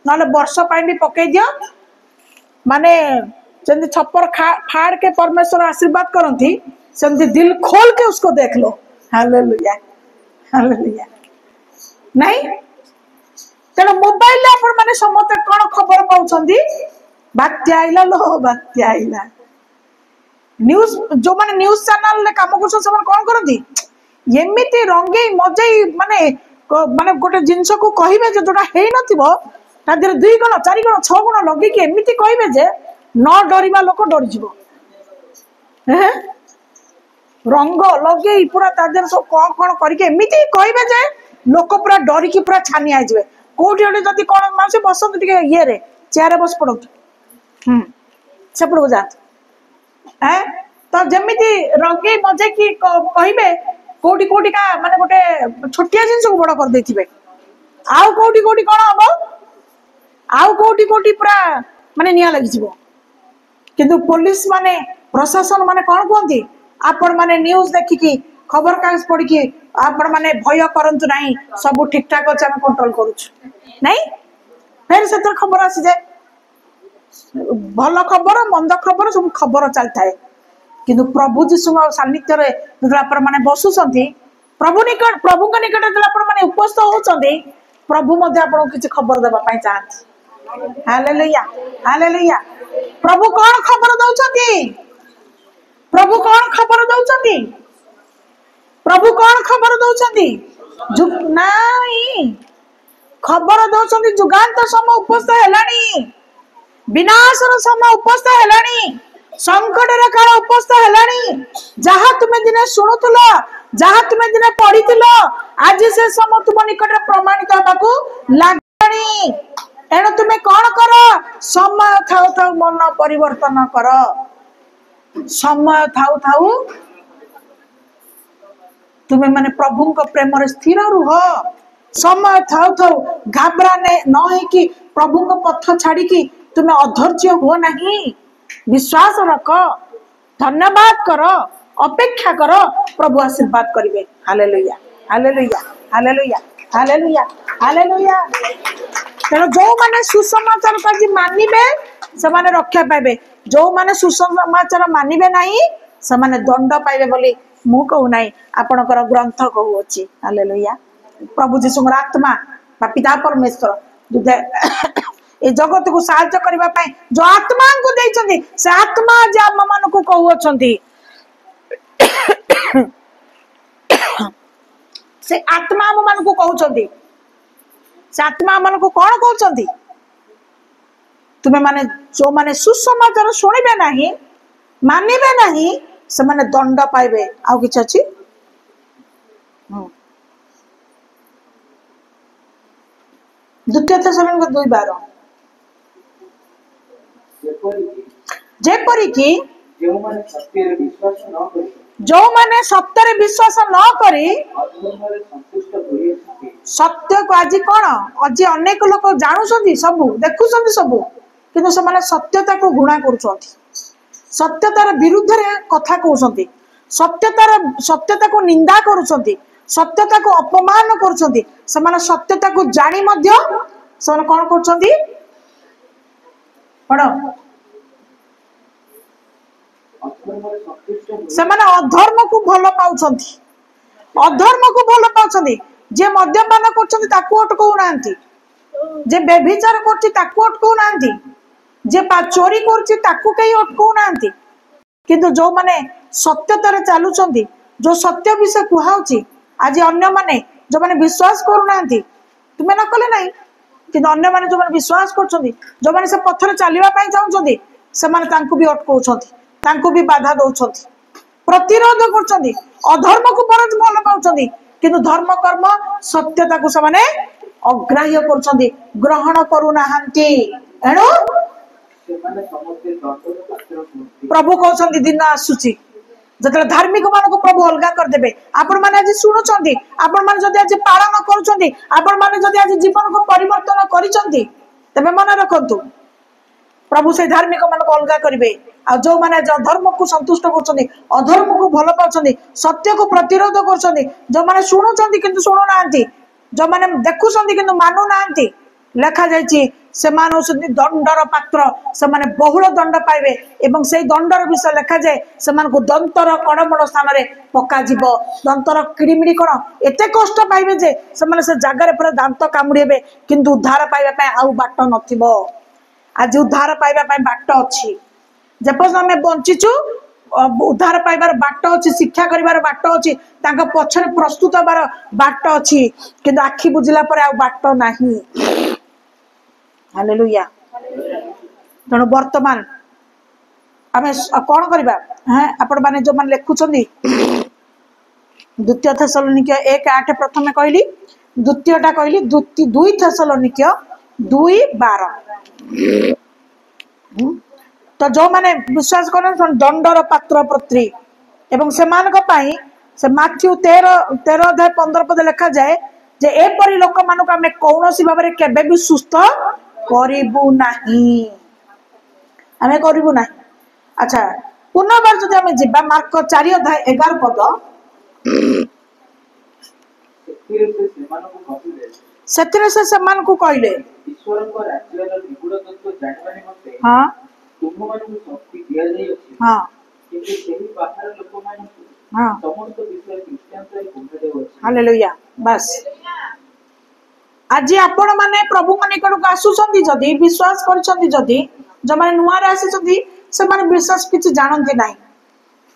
नाले वर्ष पाई भी पकई दियो माने जंदी छप्पर फाड़ के परमेश्वर आशीर्वाद करंती सेमती दिल खोल के उसको देख लो हालेलुया हालेलुया नहीं तेना मोबाइल ले अपन माने समते कोन खबर पाउछंदी बात्या आइला लो बात्या आइला न्यूज जो माने न्यूज चैनल ले काम करछ से कोन करंती एमिति रंगे मजई माने माने गोटे जिंस को कहिबे जे जोटा हेई नथिबो ता देर 2 गुण 4 गुण 6 गुण लगे कि एमिति कहिबे जे न डरिबा लोक डरि जिवो हैं रंग लगे पूरा ता देर सब कोन कोन करके एमिति कहिबे जे लोक पूरा डरि की पूरा छानी आ जिवे कोठी ओले जति कोन मासे बसंत टिके ये रे चेयर बस पड़ो सेपड़ को जात हैं तो जमिति रंगे मजे की कहिबे कोटी कोटी का माने गोटे छोटिया जिंस को बड़ कर देथिबे आउ कोटी कोटी कोन हबो आउ कोटी कोटी पूरा माने निया लागि जिवो किंतु पुलिस माने प्रशासन माने कोन कहंती आपण माने न्यूज़ देखि की खबर कागज पढ़ी की आपण माने भय करंतु नाही सब ठीक ठाक अछि हम कंट्रोल करूछु नहीं फिर से तो खबर आसी जाए भल खबर मंद खबर सब खबर चलता है किंतु प्रभु जीशु सान्निध्य माने बसुंट प्रभु निकट प्रभु निकट माने उपस्थित होचंदी प्रभु मध्य आपन किछि खबर देबा पई चाहत हालेलुया हालेलुया प्रभु कौन खबर दउचंदी प्रभु कौन खबर दउचंदी प्रभु कौन खबर दउचंदी ନାଇଁ ଖବର ଦଉଛନ୍ତି ଯୁଗାନ୍ତ ସମୟ ଉପସ୍ଥିତ ହେଲାଣି, ବିନାଶର ସମୟ ଉପସ୍ଥିତ ହେଲାଣି, ସଂକଟର କାଳ ଉପସ୍ଥିତ ହେଲାଣି। ଯାହା ତୁମେ ଦିନେ ଶୁଣୁଥିଲ, ଯାହା ତୁମେ ଦିନେ ପଢିଥିଲ, ଆଜି ସେ ସମୟ ତୁମ ନିକଟରେ ପ୍ରମାଣିତ ହେବାକୁ ଲାଗିଲାଣି। ଏଣୁ ତୁମେ କଣ କର? ସମୟ ଥାଉ ଥାଉ ମନ ପରିବର୍ତ୍ତନ କର। ସମୟ ଥାଉ ଥାଉ ତୁମେ ମାନେ ପ୍ରଭୁଙ୍କ ପ୍ରେମରେ ସ୍ଥିର ରୁହ। ସମୟ ଥାଉ ଥାଉ ଘାବରା ନ ହେଇକି ପ୍ରଭୁଙ୍କ ପଥ ଛାଡିକି ତୁମେ ଅଧୈର୍ଯ୍ୟ ହୁଅ ନାହିଁ। ବିଶ୍ୱାସ ରଖ, ଧନ୍ୟବାଦ କର, ଅପେକ୍ଷା କର, ପ୍ରଭୁ ଆଶୀର୍ବାଦ କରିବେ। Hallelujah, hallelujah, hallelujah, hallelujah, hallelujah. ତେଣୁ ଯୋଉମାନେ ସୁସମାଚାର ଆଜି ମାନିବେ ସେମାନେ ରକ୍ଷା ପାଇବେ, ଯୋଉମାନେ ସୁସମାଚାର ମାନିବେ ନାହିଁ ସେମାନେ ଦଣ୍ଡ ପାଇବେ ବୋଲି ମୁଁ କହୁନାହିଁ, ଆପଣଙ୍କର ଗ୍ରନ୍ଥ କହୁଅଛି। ହାଲେଲୁୟା। ପ୍ରଭୁ ଯୀଶୁଙ୍କର ଆତ୍ମା ବା ପିତା ପରମେଶ୍ୱର ଏ ଜଗତକୁ ସାହାଯ୍ୟ କରିବା ପାଇଁ ଯୋଉ ଆତ୍ମାଙ୍କୁ ଦେଇଛନ୍ତି, ସେ ଆତ୍ମା ଆଜି ଆମ ମାନଙ୍କୁ କହୁଅଛନ୍ତି। ସେ ଆତ୍ମା ଆମ ମାନଙ୍କୁ କହୁଛନ୍ତି, ସେ ଆତ୍ମା ଆମମାନଙ୍କୁ କଣ କହୁଛନ୍ତି? ତୁମେ ମାନେ ଯୋଉମାନେ ସୁସମାଚାର ଶୁଣିବେ ନାହିଁ, ମାନିବେ ନାହିଁ, ସେମାନେ ଦଣ୍ଡ ପାଇବେ। ଆଉ କିଛି ଅଛି? ଦ୍ୱିତୀୟ ଥେସଲୋନିକ 2:12 ଯେପରିକି ଯୋଉମାନେ ସତ୍ୟରେ ବିଶ୍ୱାସ ନ କରି ସତ୍ୟକୁ ଆଜି କଣ ଆଜି ଅନେକ ଲୋକ ଜାଣୁଛନ୍ତି, ସବୁ ଦେଖୁଛନ୍ତି ସବୁ, କିନ୍ତୁ ସେମାନେ ସତ୍ୟତାକୁ ଘୃଣା କରୁଛନ୍ତି, ସତ୍ୟତାର ବିରୁଦ୍ଧରେ କଥା କହୁଛନ୍ତି, ସତ୍ୟତାକୁ ନିନ୍ଦା କରୁଛନ୍ତି, ସତ୍ୟତାକୁ ଅପମାନ କରୁଛନ୍ତି। ସେମାନେ ସତ୍ୟତାକୁ ଜାଣି ମଧ୍ୟ ସେମାନେ କଣ କରୁଛନ୍ତି? କଣ? ସେମାନେ ଅଧର୍ମକୁ ଭଲ ପାଉଛନ୍ତି, ଅଧର୍ମକୁ ଭଲ ପାଉଛନ୍ତି। ଯିଏ ମଦ୍ୟପାନ କରୁଛନ୍ତି ତାକୁ ଅଟକାଉନାହାନ୍ତି, ଯେ ବ୍ୟଭିଚାର କରୁଛି ତାକୁ ଅଟକାଉନାହାନ୍ତି, ଯେ ଚୋରି କରୁଛି ତାକୁ କେହି ଅଟକାଉନାହାନ୍ତି। କିନ୍ତୁ ଯୋଉମାନେ ସତ୍ୟତାରେ ଚାଲୁଛନ୍ତି, ଯୋଉ ସତ୍ୟ ବିଷୟ କୁହାଉଛି, ଆଜି ଅନ୍ୟମାନେ ଯୋଉମାନେ ବିଶ୍ୱାସ କରୁନାହାନ୍ତି, ତୁମେ ନ କଲେ ନାହିଁ, କିନ୍ତୁ ଅନ୍ୟମାନେ ଯୋଉମାନେ ବିଶ୍ୱାସ କରୁଛନ୍ତି, ଯୋଉମାନେ ସେ ପଥରେ ଚାଲିବା ପାଇଁ ଚାହୁଁଛନ୍ତି, ସେମାନେ ତାଙ୍କୁ ବି ଅଟକାଉଛନ୍ତି, ତାଙ୍କୁ ବି ବାଧା ଦଉଛନ୍ତି, ପ୍ରତିରୋଧ କରୁଛନ୍ତି, ଅଧର୍ମକୁ ଭଲ ପାଉଛନ୍ତି, କିନ୍ତୁ ଧର୍ମ କର୍ମ ସତ୍ୟତାକୁ ସେମାନେ ଅଗ୍ରାହ୍ୟ କରୁଛନ୍ତି, ଗ୍ରହଣ କରୁନାହାନ୍ତି। ଏଣୁ ପ୍ରଭୁ କହୁଛନ୍ତି ଦିନ ଆସୁଛି ଯେତେବେଳେ ଧାର୍ମିକ ମାନଙ୍କୁ ପ୍ରଭୁ ଅଲଗା କରିଦେବେ। ଆପଣ ମାନେ ଆଜି ଶୁଣୁଛନ୍ତି, ଆପଣ ମାନେ ଯଦି ଆଜି ପାଳନ କରୁଛନ୍ତି, ଆପଣ ମାନେ ଯଦି ଆଜି ଜୀବନକୁ ପରିବର୍ତ୍ତନ କରିଛନ୍ତି, ତେବେ ମନେ ରଖନ୍ତୁ ପ୍ରଭୁ ସେଇ ଧାର୍ମିକ ମାନଙ୍କୁ ଅଲଗା କରିବେ। ଆଉ ଯୋଉମାନେ ଅଧର୍ମକୁ ସନ୍ତୁଷ୍ଟ କରୁଛନ୍ତି, ଅଧର୍ମକୁ ଭଲ ପାଉଛନ୍ତି, ସତ୍ୟକୁ ପ୍ରତିରୋଧ କରୁଛନ୍ତି, ଯୋଉମାନେ ଶୁଣୁଛନ୍ତି କିନ୍ତୁ ଶୁଣୁନାହାନ୍ତି, ଯୋଉମାନେ ଦେଖୁଛନ୍ତି କିନ୍ତୁ ମାନୁନାହାନ୍ତି, ଲେଖାଯାଇଛି ସେମାନେ ହଉଛନ୍ତି ଦଣ୍ଡର ପାତ୍ର, ସେମାନେ ବହୁଳ ଦଣ୍ଡ ପାଇବେ। ଏବଂ ସେଇ ଦଣ୍ଡର ବିଷୟ ଲେଖାଯାଏ ସେମାନଙ୍କୁ ଦନ୍ତର କଡ଼ମଳ ସ୍ଥାନରେ ପକାଯିବ। ଦନ୍ତର କିଡ଼ିମିଡ଼ି କଣ ଏତେ କଷ୍ଟ ପାଇବେ ଯେ ସେମାନେ ସେ ଜାଗାରେ ପୁରା ଦାନ୍ତ କାମୁଡ଼ି ହେବେ, କିନ୍ତୁ ଉଦ୍ଧାର ପାଇବା ପାଇଁ ଆଉ ବାଟ ନଥିବ। ଆଜି ଉଦ୍ଧାର ପାଇବା ପାଇଁ ବାଟ ଅଛି, ଯେପର୍ଯ୍ୟନ୍ତ ଆମେ ବଞ୍ଚିଛୁ ଉଦ୍ଧାର ପାଇବାର ବାଟ ଅଛି, ଶିକ୍ଷା କରିବାର ବାଟ ଅଛି, ତାଙ୍କ ପଛରେ ପ୍ରସ୍ତୁତ ହେବାର ବାଟ ଅଛି, କିନ୍ତୁ ଆଖି ବୁଝିଲା ପରେ ଆଉ ବାଟ ନାହିଁ। ହାଲେଲୁୟା। ତେଣୁ ବର୍ତ୍ତମାନ ଆମେ କଣ କରିବା? ଆପଣ ମାନେ ଯୋଉମାନେ ଲେଖୁଛନ୍ତି, ଦ୍ୱିତୀୟ ଥେସଲୋନିକ 1:8 ପ୍ରଥମେ କହିଲି, ଦ୍ୱିତୀୟଟା କହିଲି 2 ଥେସଲୋନିକ 2:12। ତ ଯୋଉମାନେ ବିଶ୍ୱାସ କରନ୍ତି ଦଣ୍ଡର ପାତ୍ର ପତ୍ରୀ, ଏବଂ ସେମାନଙ୍କ ପାଇଁ ସେ ମାଥ୍ୟୁ 13:15 ଲେଖାଯାଏ ଯେ ଏପରି ଲୋକମାନଙ୍କୁ ଆମେ କୌଣସି ଭାବରେ କେବେ ବି ସୁସ୍ଥ କରିବୁ ନାହିଁ, ଆମେ କରିବୁ ନାହିଁ। ଆଚ୍ଛା, ପୁନର୍ବାର ଯଦି ଆମେ ଯିବା ମାର୍କ 4:11 ସେଥିରେ ସେ ସେମାନଙ୍କୁ କହିଲେ, ହଁ ହାଲେଲୁୟା। ବାସ୍ ଆଜି ଆପଣ ମାନେ ପ୍ରଭୁ ନିକଟକୁ ଆସୁଛନ୍ତି, ଯଦି ବିଶ୍ୱାସ କରିଛନ୍ତି, ଯଦି ଯୋଉମାନେ ନୂଆରେ ଆସିଛନ୍ତି ସେମାନେ ବିଶେଷ କିଛି ଜାଣନ୍ତି ନାହିଁ,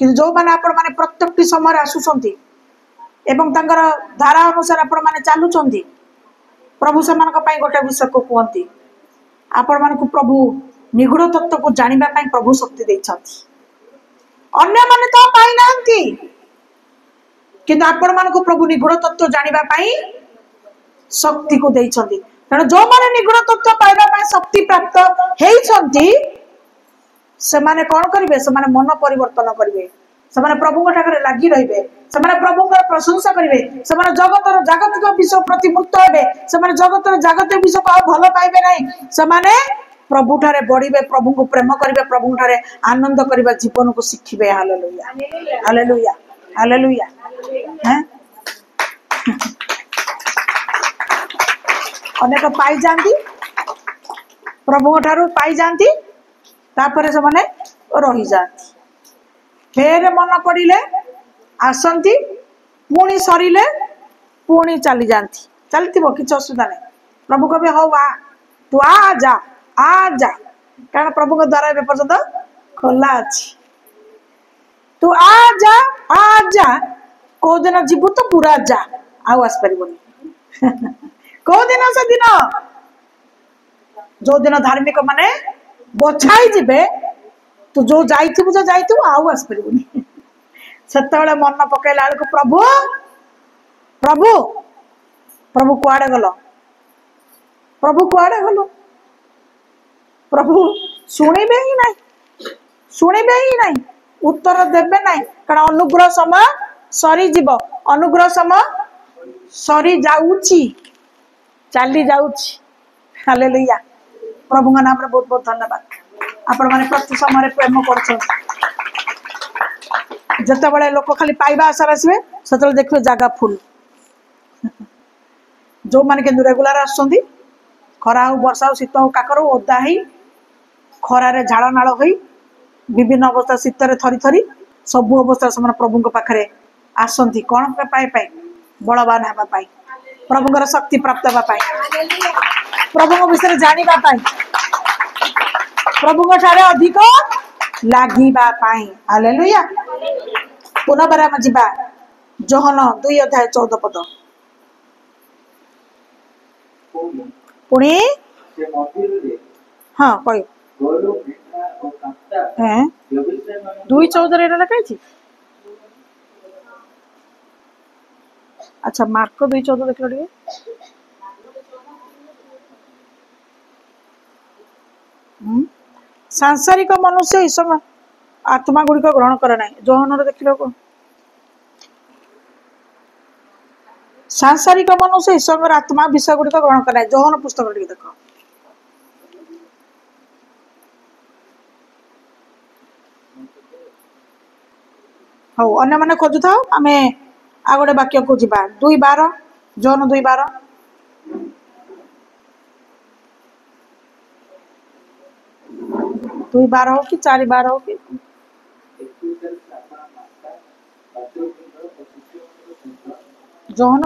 କିନ୍ତୁ ଯୋଉମାନେ ଆପଣ ମାନେ ପ୍ରତ୍ୟେକଟି ସମୟରେ ଆସୁଛନ୍ତି, एवं तांकर धारा अनुसार आपण माने चालुचंदी प्रभु से गोटे विषय को कहती आपण मान प्रभु निगूढ़ तत्व को जानिबा पई प्रभु शक्ति देइछंती अन्य माने तो पाई नांती किंतु आपण मान प्रभु निगूढ़ तत्व जानिबा पई शक्ति को देइछंती तेणु जो माने निगूढ़ तत्व पाइबा पई शक्ति प्राप्त हेइछंती से माने कोन करिवे से माने मन परिवर्तन करिवे से माने प्रभु ठाकरे लागि रहिबे से माने प्रभु प्रशंसा करिवे से माने जगतर जागतिक विषय प्रति मुक्त हेबे से माने जगतर जागतिक विषय को भल पाइबे नै से माने प्रभु ठारे बढ़िबे प्रभु को प्रेम करिवे प्रभु ठारे आनंद करिबा जीवन को शिखिबे हालेलुया हालेलुया हालेलुया हैं अनेक पाई जानती प्रभु ठारू पाई जानती तापर से माने रही जाती फेर मन पड़िले आसंती पुणी सरिले पुणी चली जाती चलती किसी असुविधा नहीं प्रभु कहे हौ तू आ जा कारण प्रभु के द्वारा ए पर्यंत खोला अच्छी तू आ जा कौ दिन जीवु तो पूरा जा आसपार कौ दिन से दिन जो दिन धार्मिक माने बछाई जीवे तू जो जाइथिबु आसपार सेतबेले मन पकेला बेलू प्रभु प्रभु प्रभु कुआड़े गल प्रभु शुणिबे ही नहीं उत्तर देबे नहीं कारण अनुग्रह समय सरी जीव अनुग्रह समय सरी जाउची चली जाउची हालेलुया प्रभु का नाम रे बहुत बहुत धन्यवाद आपण माने प्रति समय प्रेम करछन जतबेले लोक खाली पाइबा आशा आसबे सेतबेले देखबे जागा फुल जो माने के रेगुलर आसछंदी खरा हो वर्षा हो शीत हो काकर हो ओदा ही खरारे झाड़ नाल हो विभिन्न अवस्था शीत थरी थरी सबु अवस्था से प्रभु पाखे आसती कौन पाए बलवान हाँपाई प्रभुଙ୍କର शक्ति प्राप्त हाँपाई प्रभु विषय जानिबा पाई प्रभु ठारे अधिक लागिबा पाई हालेलुया पुनः बार आम जा जोहन 2:14 पद पुणी हाँ कह 2:14 लिखी अच्छा मार्क 2:14 देख टे सांसारिक मनुष्य ईश्वर आत्मा गुड़िक ग्रहण करे ना जोहन देख लो सांसारिक मनुष्य ईश्वर आत्मा विषय गुड़िक ग्रहण करे ना जोहन पुस्तक टे देख हाँ अन्य मैंने खोजु था आम आ गए वाक्य को जा 2:12 जोहन 2:12 2:12 हो कि 4:12 हो कि जोहन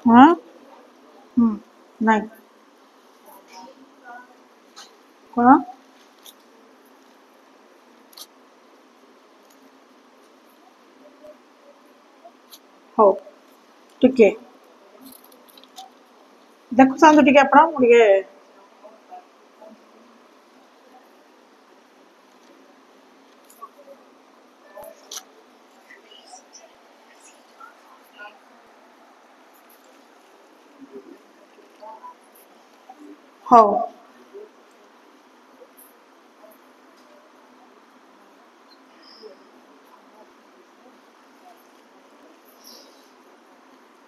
हाँ नहीं कौन हो टिके देखु था टिके आप हाँ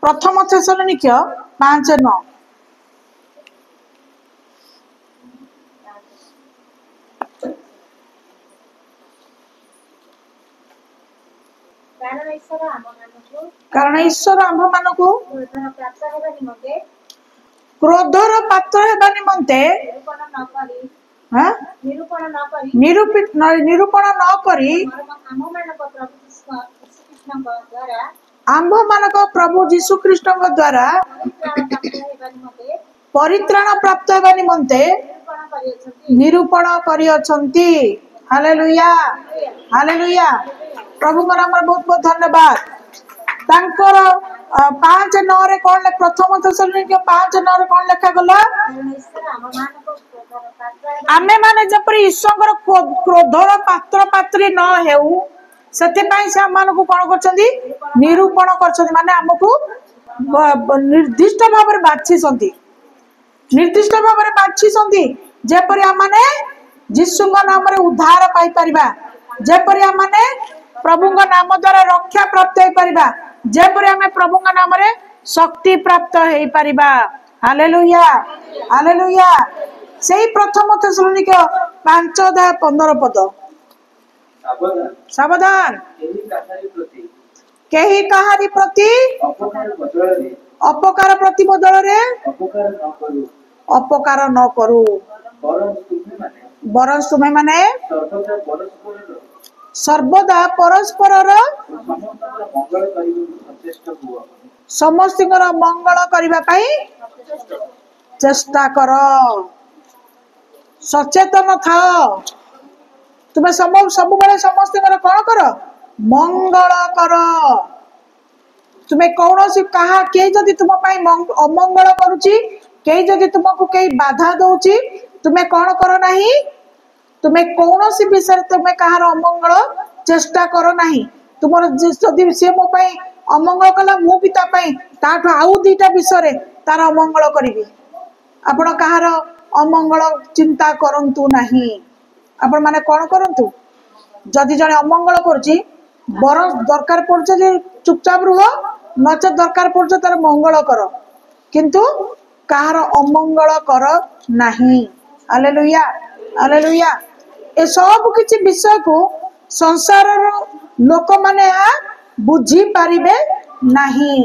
प्रथम थेसलोनिके 5:9 କାରଣ ଈଶ୍ୱର ଆମ୍ଭମାନଙ୍କୁ କ୍ରୋଧର ପାତ୍ର ହେବା ନିମନ୍ତେ ନିରୂପଣ ନ କରି ଆମ୍ଭମାନଙ୍କ ପ୍ରଭୁ ଯୀଶୁ ଖ୍ରୀଷ୍ଟଙ୍କ ଦ୍ୱାରା ପରିତ୍ରାଣ ପ୍ରାପ୍ତ ହେବା ନିମନ୍ତେ ନିରୂପଣ କରିଅଛନ୍ତି। Hallelujah hallelujah. ପ୍ରଭୁଙ୍କ ନାମରେ ବହୁତ ବହୁତ ଧନ୍ୟବାଦ। ତାଙ୍କର 5:9 କଣ ପ୍ରଥମ ଥେସଲୋନିକେ 5:9 କଣ ଲେଖାଗଲା? ଆମେ ମାନେ ଯେପରି ଈଶ୍ୱରଙ୍କର କ୍ରୋଧର ପାତ୍ର ପାତ୍ରୀ ନ ହେଉ ସେଥିପାଇଁ ସେ ଆମମାନଙ୍କୁ କଣ କରୁଛନ୍ତି? ନିରୂପଣ କରୁଛନ୍ତି। ମାନେ ଆମକୁ ନିର୍ଦ୍ଦିଷ୍ଟ ଭାବରେ ବାଛିଛନ୍ତି, ନିର୍ଦ୍ଦିଷ୍ଟ ଭାବରେ ବାଛିଛନ୍ତି ଯେପରି ଆମମାନେ ଯୀଶୁଙ୍କ ନାମରେ ଉଦ୍ଧାର ପାଇପାରିବା, ଯେପରି ଆମମାନେ ପ୍ରଭୁଙ୍କ ନାମ ଦ୍ୱାରା ରକ୍ଷା ପ୍ରାପ୍ତ ହେଇପାରିବା, ଯେପରି ଆମେ ପ୍ରଭୁଙ୍କ ନାମରେ ଶକ୍ତି ପ୍ରାପ୍ତ ହେଇପାରିବା। Hallelujah hallelujah. ସେଇ ପ୍ରଥମ ଥେସଲୋନିକେ 5:15 ସାବଧାନ କେହି କାହାରି ପ୍ରତି ଅପକାର ପ୍ରତି ବଦଳରେ ଅପକାର ନ କରୁ, ବରଂ ତୁମେ ମାନେ ସର୍ବଦା ପରସ୍ପରର ସମସ୍ତଙ୍କର ମଙ୍ଗଳ କରିବା ପାଇଁ ଚେଷ୍ଟା କର। ସଚେତନ ଥାଅ। ତୁମେ ସବୁବେଳେ ସମସ୍ତଙ୍କର କଣ କର? ମଙ୍ଗଳ କର। ତୁମେ କୌଣସି କେହି ଯଦି ତୁମ ପାଇଁ ଅମଙ୍ଗଳ କରୁଛି, କେହି ଯଦି ତୁମକୁ କେହି ବାଧା ଦଉଛି, ତୁମେ କଣ କର ନାହିଁ? ତୁମେ କୌଣସି ବିଷୟରେ ତୁମେ କାହାର ଅମଙ୍ଗଳ ଚେଷ୍ଟା କର ନାହିଁ। ତୁମର ଯଦି ସିଏ ମୋ ପାଇଁ ଅମଙ୍ଗଳ କଲା, ମୁଁ ବି ତା ପାଇଁ ତାଠୁ ଆଉ 2ଟା ବିଷୟରେ ତାର ଅମଙ୍ଗଳ କରିବି। ଆପଣ କାହାର ଅମଙ୍ଗଳ ଚିନ୍ତା କରନ୍ତୁ ନାହିଁ। ଆପଣ ମାନେ କଣ କରନ୍ତୁ? ଯଦି ଜଣେ ଅମଙ୍ଗଳ କରୁଛି, ବରଂ ଦରକାର ପଡୁଛି ଯେ ଚୁପଚାପ ରୁହ, ନଚେତ ଦରକାର ପଡୁଛି ତାର ମଙ୍ଗଳ କର, କିନ୍ତୁ କାହାର ଅମଙ୍ଗଳ କର ନାହିଁ। Hallelujah hallelujah. ଏ ସବୁ କିଛି ବିଷୟକୁ ସଂସାରର ଲୋକମାନେ ଏହା ବୁଝି ପାରିବେ ନାହିଁ,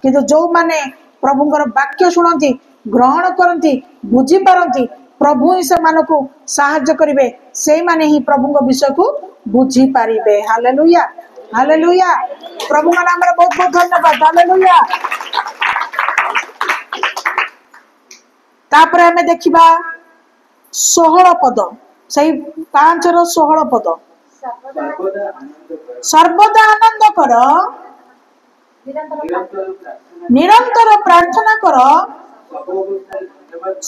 କିନ୍ତୁ ଯୋଉମାନେ ପ୍ରଭୁଙ୍କର ବାକ୍ୟ ଶୁଣନ୍ତି, ଗ୍ରହଣ କରନ୍ତି, ବୁଝିପାରନ୍ତି, ପ୍ରଭୁ ହିଁ ସେମାନଙ୍କୁ ସାହାଯ୍ୟ କରିବେ, ସେଇମାନେ ହିଁ ପ୍ରଭୁଙ୍କ ବିଷୟକୁ ବୁଝିପାରିବେ। Hallelujah hallelujah. ପ୍ରଭୁଙ୍କ ନାମରେ ବହୁତ ବହୁତ ଧନ୍ୟବାଦ। ହାଲେଲୁୟା। ତାପରେ ଆମେ ଦେଖିବା 16 ପଦ, ସେଇ 5:16 ପଦ। ସର୍ବଦା ଆନନ୍ଦ କର, ନିରନ୍ତର ପ୍ରାର୍ଥନା କର,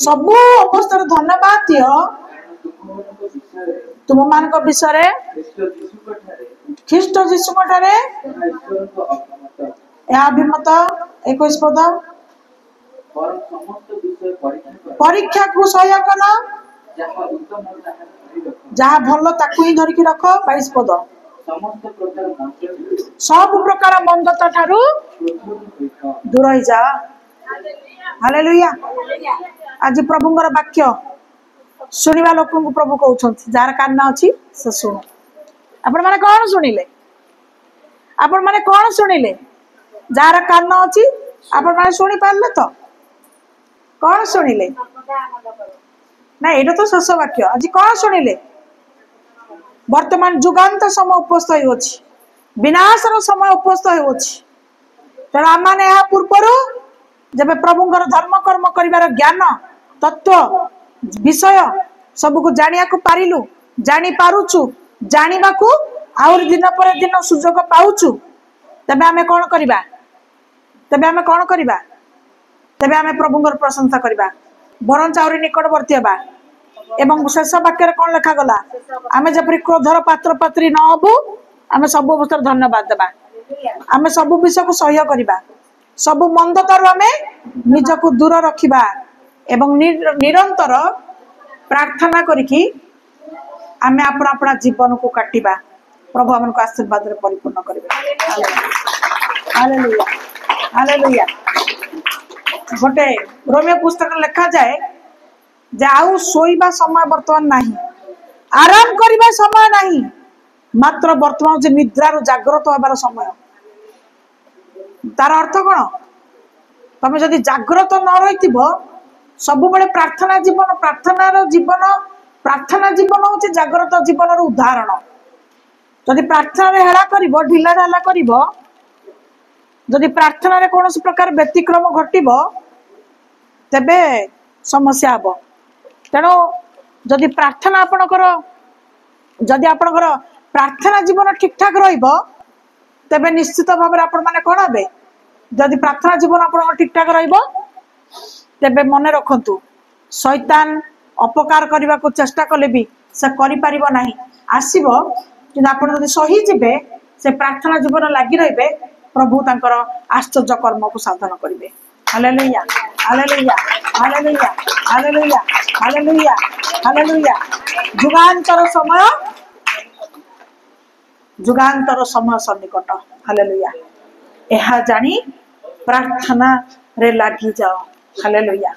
ସବୁ ଅବସ୍ଥାରେ ଧନ୍ୟବାଦ ଦିଅ, ତୁମମାନଙ୍କ ବିଷୟରେ ଖ୍ରୀଷ୍ଟ ଯୀଶୁଙ୍କ ଠାରେ ଏହା ଅଭିମତ। 21 ପଦ। ପରୀକ୍ଷାକୁ ସହ୍ୟ କର, ଯାହା ଭଲ ତାକୁ ହିଁ ଧରିକି ରଖ। 22 ପଦ। ସବୁ ପ୍ରକାର ମନ୍ଦତା ଠାରୁ ଦୂର ହେଇଯା। ହାଲେଲୁୟା। ଆଜି ପ୍ରଭୁଙ୍କର ବାକ୍ୟ ଶୁଣିବା ଲୋକଙ୍କୁ ପ୍ରଭୁ କହୁଛନ୍ତି, ଯାହାର କାନ ଅଛି ସେ ଶୁଣ। ଆପଣ ମାନେ କଣ ଶୁଣିଲେ? ଆପଣ ମାନେ କଣ ଶୁଣିଲେ? ଯାହାର କାନ ଅଛି ଆପଣ ମାନେ ଶୁଣି ପାରିଲେ ତ? କଣ ଶୁଣିଲେ? ନା ଏଇଟା ତ ଶେଷ ବାକ୍ୟ। ଆଜି କଣ ଶୁଣିଲେ? ବର୍ତ୍ତମାନ ଯୁଗାନ୍ତ ସମୟ ଉପସ୍ଥ ହେଉଅଛି, ବିନାଶର ସମୟ ଉପସ୍ଥ ହେଉଅଛି। ତେଣୁ ଆମମାନେ ଏହା ପୂର୍ବରୁ ଯେବେ ପ୍ରଭୁଙ୍କର ଧର୍ମ କର୍ମ କରିବାର ଜ୍ଞାନ ତତ୍ତ୍ୱ ବିଷୟ ସବୁକୁ ଜାଣିବାକୁ ପାରିଲୁ, ଜାଣିପାରୁଛୁ, ଜାଣିବାକୁ ଆହୁରି ଦିନ ପରେ ଦିନ ସୁଯୋଗ ପାଉଛୁ, ତେବେ ଆମେ କଣ କରିବା? ତେବେ ଆମେ କଣ କରିବା? ତେବେ ଆମେ ପ୍ରଭୁଙ୍କର ପ୍ରଶଂସା କରିବା, ବରଂ ଆହୁରି ନିକଟବର୍ତ୍ତୀ ହେବା। ଏବଂ ଶେଷ ବାକ୍ୟରେ କଣ ଲେଖାଗଲା? ଆମେ ଯେପରି କ୍ରୋଧର ପାତ୍ର ପାତ୍ରୀ ନ ହବୁ, ଆମେ ସବୁ ଅବସ୍ଥାରେ ଧନ୍ୟବାଦ ଦେବା, ଆମେ ସବୁ ବିଷୟକୁ ସହ୍ୟ କରିବା, ସବୁ ମନ୍ଦତାରୁ ଆମେ ନିଜକୁ ଦୂର ରଖିବା ଏବଂ ନିରନ୍ତର ପ୍ରାର୍ଥନା କରିକି ଆମେ ଆପଣା ଜୀବନକୁ କାଟିବା। ପ୍ରଭୁ ଆମକୁ ଆଶୀର୍ବାଦରେ ପରିପୂର୍ଣ୍ଣ କରିବେ। Hallelujah hallelujah. ଗୋଟେ ରୋମିଓ ପୁସ୍ତକରେ ଲେଖାଯାଏ ଯେ ଆଉ ଶୋଇବା ସମୟ ବର୍ତ୍ତମାନ ନାହିଁ, ଆରାମ କରିବା ସମୟ ନାହିଁ, मात्र वर्तमान जे निद्रार जाग्रत हबार समय तार अर्थ कौन तुम जदि जाग्रत न रही सब बड़े प्रार्थना जीवन प्रार्थना जीवन हूँ जाग्रत जीवन उदाहरण जदि प्रार्थना हेला कर ढिला ढाला कर जदि प्रार्थना कौन प्रकार व्यतिक्रम घटब तेबे समस्या हम तेणु जदि प्रार्थना आपणकर जदि आपणकर प्रार्थना जीवन ठीक ठाक तेबे निश्चित भाव में आपण मैंने कौन हे जदि प्रार्थना जीवन आप ठीक ठाक तेबे मन रखु शैतान अपकार करने को चेष्टा कले भी से करें आसब कि आप सहीजे से प्रार्थना जीवन लगी रे प्रभु तांकर आश्चर्य कर्म को साधन करेंगे hallelujah hallelujah hallelujah hallelujah hallelujah hallelujah Jugantar समय सन्निकट हालेलुया यह जानी प्रार्थना रे लगी जाओ हालेलुया।